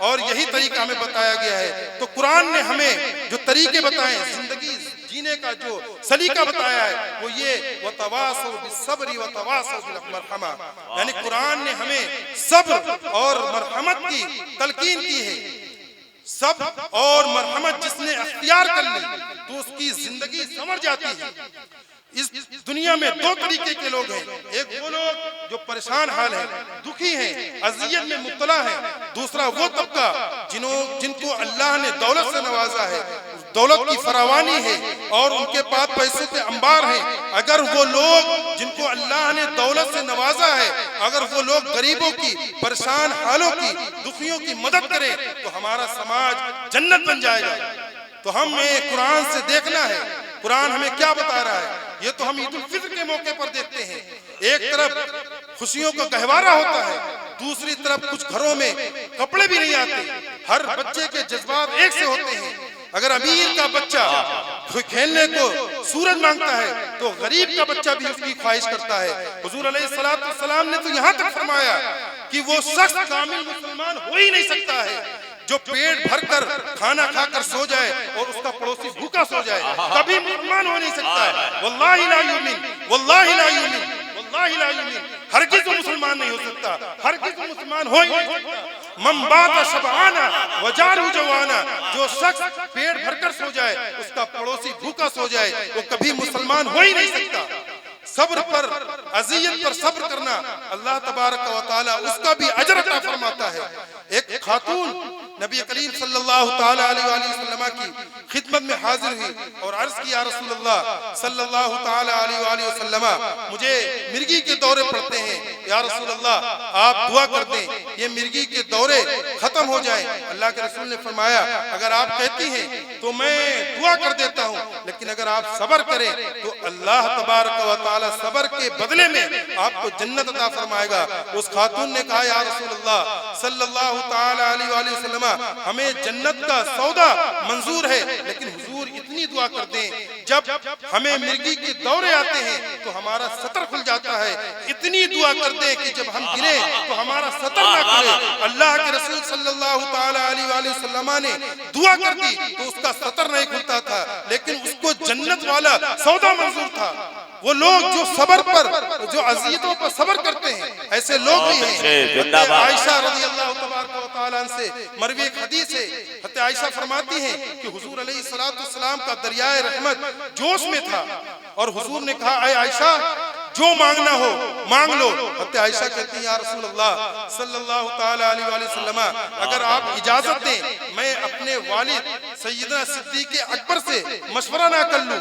اور یہی طریقہ ہمیں بتایا گیا ہے. تو قرآن نے ہمیں جو طریقے بتائے, زندگی جینے کا جو سلیقہ بتایا ہے وہ یہ وَتَوَاصَوْا بِالصَّبْرِ وَتَوَاصَوْا بِالْمَرْحَمَةِ, یعنی قرآن نے ہمیں صبر اور مرحمت کی تلقین کی ہے. صبر اور مرحمت جس نے اختیار کر لی تو اس کی زندگی سمر جاتی ہے. اس دنیا میں 2 طریقے کے لوگ ہیں, ایک وہ لوگ جو پریشان حال ہیں, دکھی ہیں, اذیت میں مبتلا ہیں. دوسرا وہ طبقہ جن کو اللہ نے دولت سے نوازا ہے, دولت کی فراوانی ہے اور ان کے پاس پیسوں کے انبار ہیں. اگر وہ لوگ جن کو اللہ نے دولت سے نوازا ہے, اگر وہ لوگ غریبوں کی, پریشان حالوں کی, دکھیوں کی مدد کریں تو ہمارا سماج جنت بن جائے گا. تو ہمیں قرآن سے دیکھنا ہے قرآن ہمیں کیا بتا رہا ہے. یہ تو ہم عید الفطر کے موقع پر دیکھتے ہیں, ایک طرف خوشیوں کا گہوارہ ہوتا ہے, دوسری طرف کچھ گھروں میں کپڑے بھی نہیں آتے. ہر بچے کے جذبات ایک سے ہوتے ہیں. اگر امیر کا بچہ کھیلنے کو سورج مانگتا ہے تو غریب کا بچہ بھی اس کی خواہش کرتا ہے. حضور علیہ السلام نے تو یہاں تک فرمایا کہ وہ شخص کامل مسلمان ہو ہی نہیں سکتا ہے جو پیٹ بھر کر کھانا کھا کر سو جائے اور اس کا پڑوسی بھوکا سو جائے کبھی مسلمان ہو نہیں سکتا ہے. واللہ لا یؤمن واللہ لا یؤمن واللہ لا یؤمن. ہرگز وہ مسلمان نہیں ہو سکتا, ہرگز وہ مسلمان ہو ہی نہیں سکتا. من بات شبعانا وجارہ جوانا, جو شخص پیٹ بھر کر سو جائے اس کا پڑوسی بھوکا سو جائے وہ کبھی مسلمان ہو ہی نہیں سکتا. صبر پر, اذیت پر صبر کرنا اللہ تبارک و تعالی اس کا بھی اجر عطا فرماتا ہے. ایک خاتون نبی کریم صلی اللہ تعالی علیہ وآلہ وسلم کی خدمت میں حاضر ہوئی اور عرض کی, یا رسول اللہ صلی اللہ تعالی علیہ وآلہ وسلم, مجھے مرگی کے دورے پڑتے ہیں, یا رسول اللہ آپ دعا کر دیں یہ مرگی کے دورے ختم ہو جائیں. اللہ کے رسول نے فرمایا اگر آپ کہتی ہیں تو میں دعا کر دیتا ہوں, لیکن اگر آپ صبر کریں تو اللہ تبارک و تعالی صبر کے بدلے میں آپ کو جنت عطا فرمائے گا. اس خاتون نے کہا, یا رسول اللہ صلی اللہ تعالی علیہ وآلہ وسلم, ہمیں جنت کا سودا منظور ہے, لیکن حضور اتنی دعا کر دیں جب ہمیں مرگی کے دورے آتے ہیں تو ہمارا سطر کھل جاتا ہے, اتنی دعا کر دیں کہ جب ہم گریں تو ہمارا سطر نہ کھلے. اللہ کے رسول صلی اللہ تعالی علیہ وآلہ وسلم نے دعا کر دی تو اس کا سطر نہیں کھلتا تھا, لیکن اس کو جنت والا سودا منظور تھا. وہ لوگ جو صبر پر, جو اذیتوں پر صبر کرتے ہیں, ایسے لوگ بھی ہیں. عائشہ رضی اللہ تبارک و تعالیٰ عنہ سے مروی ایک حدیث ہے, حضرت عائشہ فرماتی ہیں کہ حضور علیہ السلام کا دریائے رحمت جوش میں تھا اور حضور نے کہا, اے عائشہ جو مانگنا ہو مانگ لو. حضرت عائشہ کہتی ہیں, یا رسول اللہ صلی اللہ تعالی علیہ وآلہ وسلم, اگر آپ اجازت دیں میں اپنے والد سیدنا صدیق اکبر سے مشورہ نہ کر لوں.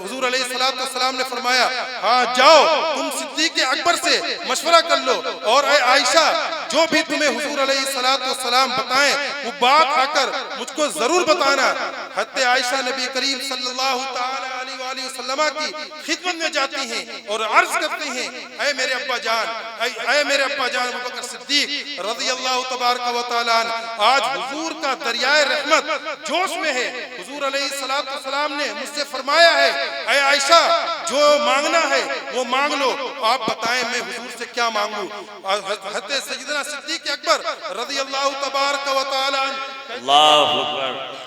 حضور علیہ السلام نے فرمایا, ہاں جاؤ تم صدیق اکبر سے مشورہ کر لو, اور اے عائشہ جو بھی تمہیں حضور علیہ السلام بتائیں وہ بات آ کر مجھ کو ضرور بتانا. حضرت عائشہ نبی کریم صلی اللہ تعالی علیہ وآلہ وسلم کی خدمت میں جاتی ہیں اور عرض کرتے ہیں, اے میرے ابا جان, اے میرے ابا جان ابو بکر صدیق رضی اللہ تبارک و تعالیٰ عنہ, آج حضور کا دریائے رحمت جوش میں ہے. حضور علیہ السلام نے مجھ سے فرمایا ہے, اے عائشہ جو مانگنا ہے وہ مانگ لو, آپ بتائیں میں حضور سے کیا مانگوں. حضرت سیدنا صدیق اکبر رضی اللہ تبارک و تعالیٰ عنہ, اللہ اکبر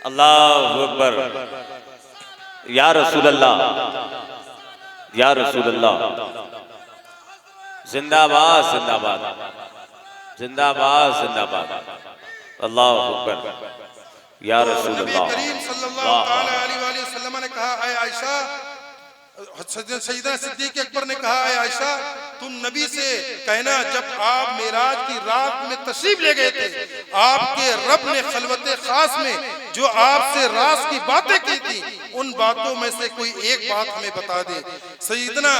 اللہ اکبر, یا رسول اللہ یا رسول اللہ, زندہ باد زندہ باد زندہ باد زندہ باد, اللہ اکبر, یا رسول نبی اللہ. کریم صلی اللہ تعالی علیہ وآلہ وسلم نے کہا, اے عائشہ, سیدنا صدیق اکبر نے کہا, اے عائشہ تم نبی سے کہنا جب آپ معراج کی رات میں تشریف لے گئے تھے آپ کے رب نے خلوت خاص میں جو آپ سے راز کی باتیں کی تھی ان باتوں میں سے کوئی ایک بات ہمیں بتا دے. سیدنا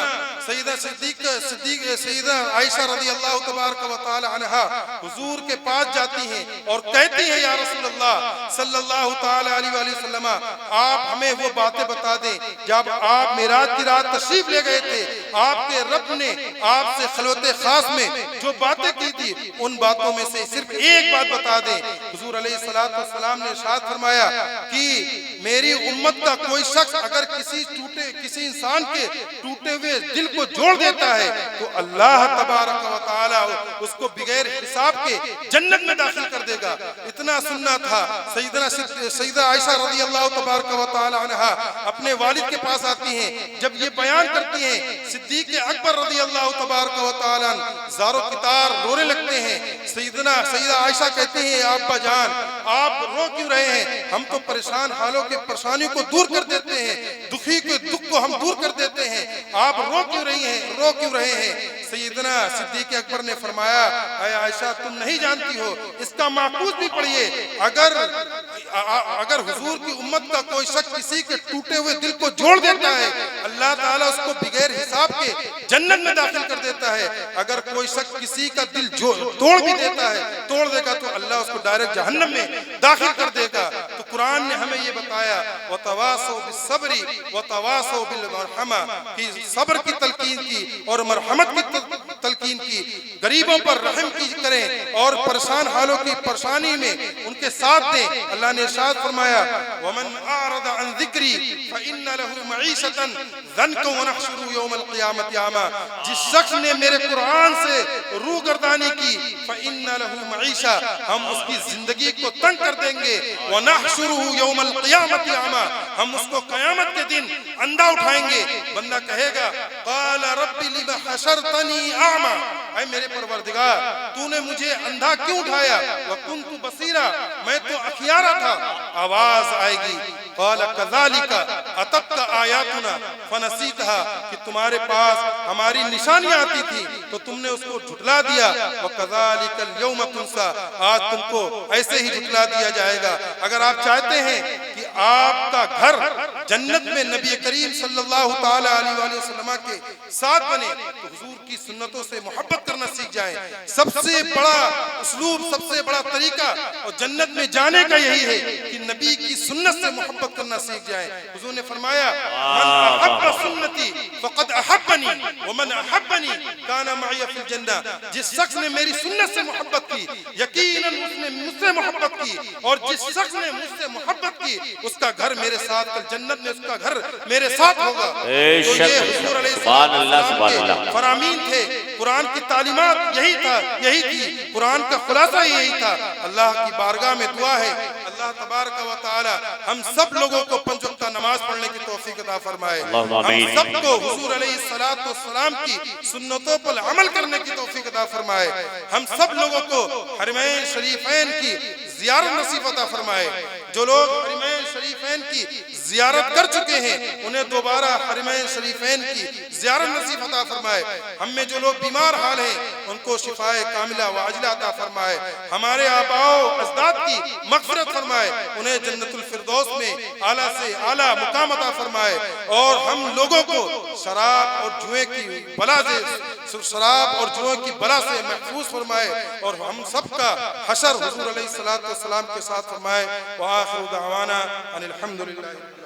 عائشہ رضی اللہ تبارک و تعالی عنہا حضور کے پاس جاتی ہیں اور کہتی ہیں, یا رسول اللہ صلی اللہ تعالی علیہ وآلہ وسلم, آپ ہمیں وہ باتیں بتا دیں جب آپ معراج کی رات تشریف لے گئے تھے آپ کے رب نے آپ سے خلوت خاص میں جو باتیں کی تھی ان باتوں میں سے صرف ایک بات بتا دیں. حضور علیہ السلام نے ارشاد فرمایا کہ میری امت کا کوئی شخص اگر کسی انسان کے ٹوٹے ہوئے دل کو جوڑ دیتا ہے تو اللہ تبارک و تعالی اس کو بغیر حساب کے جنت میں داخل کر دے گا. اتنا سننا تھا. سیدہ عائشہ رضی اللہ تبارک و تعالی عنہا اپنے والد کے پاس آتی ہیں, جب یہ بیان کرتی ہیں صدیق اکبر رضی اللہ تبارک و تعالی عنہ زارو کتار رونے لگتے ہیں. سیدہ عائشہ کہتے ہیں, ابا جان آپ رو کیوں رہے ہیں, ہم تو پریشان حالوں کے پریشانیوں کو دور کر دیتے ہیں, دکھی کے دکھ کو ہم دور کر دیتے ہیں, آپ رو کیوں رہے ہیں. سیدنا صدیق اکبر نے فرمایا, اے عائشہ تم نہیں جانتی ہو, اس کا معقوس بھی پڑھیے, اگر حضور کی امت کا کوئی شخص کسی کے ٹوٹے ہوئے دل کو جوڑ دیتا ہے اللہ تعالیٰ اس کو بغیر حساب کے جنت میں داخل کر دیتا ہے. اگر کوئی شخص کسی کا دل توڑ بھی دیتا ہے, توڑ دے گا تو اللہ اس کو ڈائریکٹ جہنم میں داخل کر دے گا. تو قرآن نے ہمیں یہ بتایا, وَتَوَاسَوْا بِالصَّبْرِ وَتَوَاسَوْا بِالْمَرْحَمَةِ, کہ صبر کی تلقین کی اور مرحمت کی تلقین تلقین کی، غریبوں پر رحم کی کریں اور پریشان حالوں کی پریشانی میں ان کے ساتھ دیں۔ اللہ نے ارشاد فرمایا وَمَنْ أَعْرَضَ عَنْ ذِكْرِي فَإِنَّ لَهُ مَعِيشَةً ضَنْكًا وَنَحْشُرُهُ يَوْمَ الْقِيَامَةِ أَعْمَىٰ، جس شخص نے میرے قرآن سے روگردانی کی فَإِنَّ لَهُ مَعِيشَةً، ہم اس کی زندگی کو تنگ کر دیں گے، وَنَحْشُرُهُ يَوْمَ الْقِيَامَةِ أَعْمَىٰ، ہم اس کو قیامت کے دن اندھا اٹھائیں گے۔ بندہ کہے گا قَالَ رَبِّ لِمَ حَشَرْتَنِي أَعْمَىٰ، اے میرے پروردگار تو نے مجھے اندھا کیوں اٹھایا، وَكُنْتُ بَصِيرًا، میں تو اخیارہ تھا۔ آواز آئے گی قَالَ كَذَلِكَ أَتَتْكَ آيَاتُنَا فَنَسِيتَهَا، کہ تمہارے پاس ہماری نشانیاں آتی تھی تو تم نے اس کو جھٹلا دیا، وَكَذَلِكَ الْيَوْمَ تُنسَىٰ، آج تم کو ایسے ہی جھٹلا دیا جائے گا۔ اگر آپ چاہتے ہیں کہ آپ کا گھر جنت میں نبی کریم صلی اللہ تعالی علیہ وآلہ وسلم کے ساتھ بنے تو حضور کی سنتوں سے محبت کرنا سیکھ جائیں۔ سب سے بڑا اسلوب، سب سے بڑا طریقہ اور جنت میں جانے کا یہی ہے کہ نبی کی سنت سے محبت کرنا سیکھ جائیں۔ حضور نے فرمایا من احب سنتی فقد احبنی ومن احبنی کان معی فی الجنہ، جس شخص نے میری سنت سے محبت کی یقیناً اس نے مجھ سے محبت کی، اور جس شخص نے مجھ سے محبت کی اس کا گھر میرے ساتھ، کل جنت میں اس کا گھر میرے ساتھ ہوگا۔ تو یہ حضور علیہ السلام کے فرامین تھے، قرآن کی تعلیمات یہی تھی، قرآن کا خلاصہ یہی تھا۔ اللہ کی بارگاہ میں دعا ہے اللہ تبارک و تعالی ہم سب لوگوں کو 5 وقتہ نماز پڑھنے کی توفیق عطا فرمائے، ہم سب کو حضور علیہ السلام کی سنتوں پر عمل کرنے کی توفیق عطا فرمائے، ہم سب لوگوں کو حرمین شریفین کی زیارت نصیب عطا فرمائے۔ جو لوگ حرمین شریفین کی زیارت کر چکے ہیں انہیں دوبارہ حرمین شریفین کی زیارت نصیب عطا فرمائے۔ ہم میں جو لوگ بیمار حال ہیں ان کو شفائے کاملہ و عاجلہ عطا فرمائے، ہمارے آباء و اجداد کی مغفرت فرمائے، انہیں جنت الفردوس میں اعلیٰ سے اعلیٰ مقام عطا فرمائے، اور ہم لوگوں کو شراب اور جوئے کی بلا سے محفوظ فرمائے، اور ہم سب کا حشر حضور علیہ السلام کے ساتھ فرمائے۔ وآخر دعوانا ان الحمدللہ۔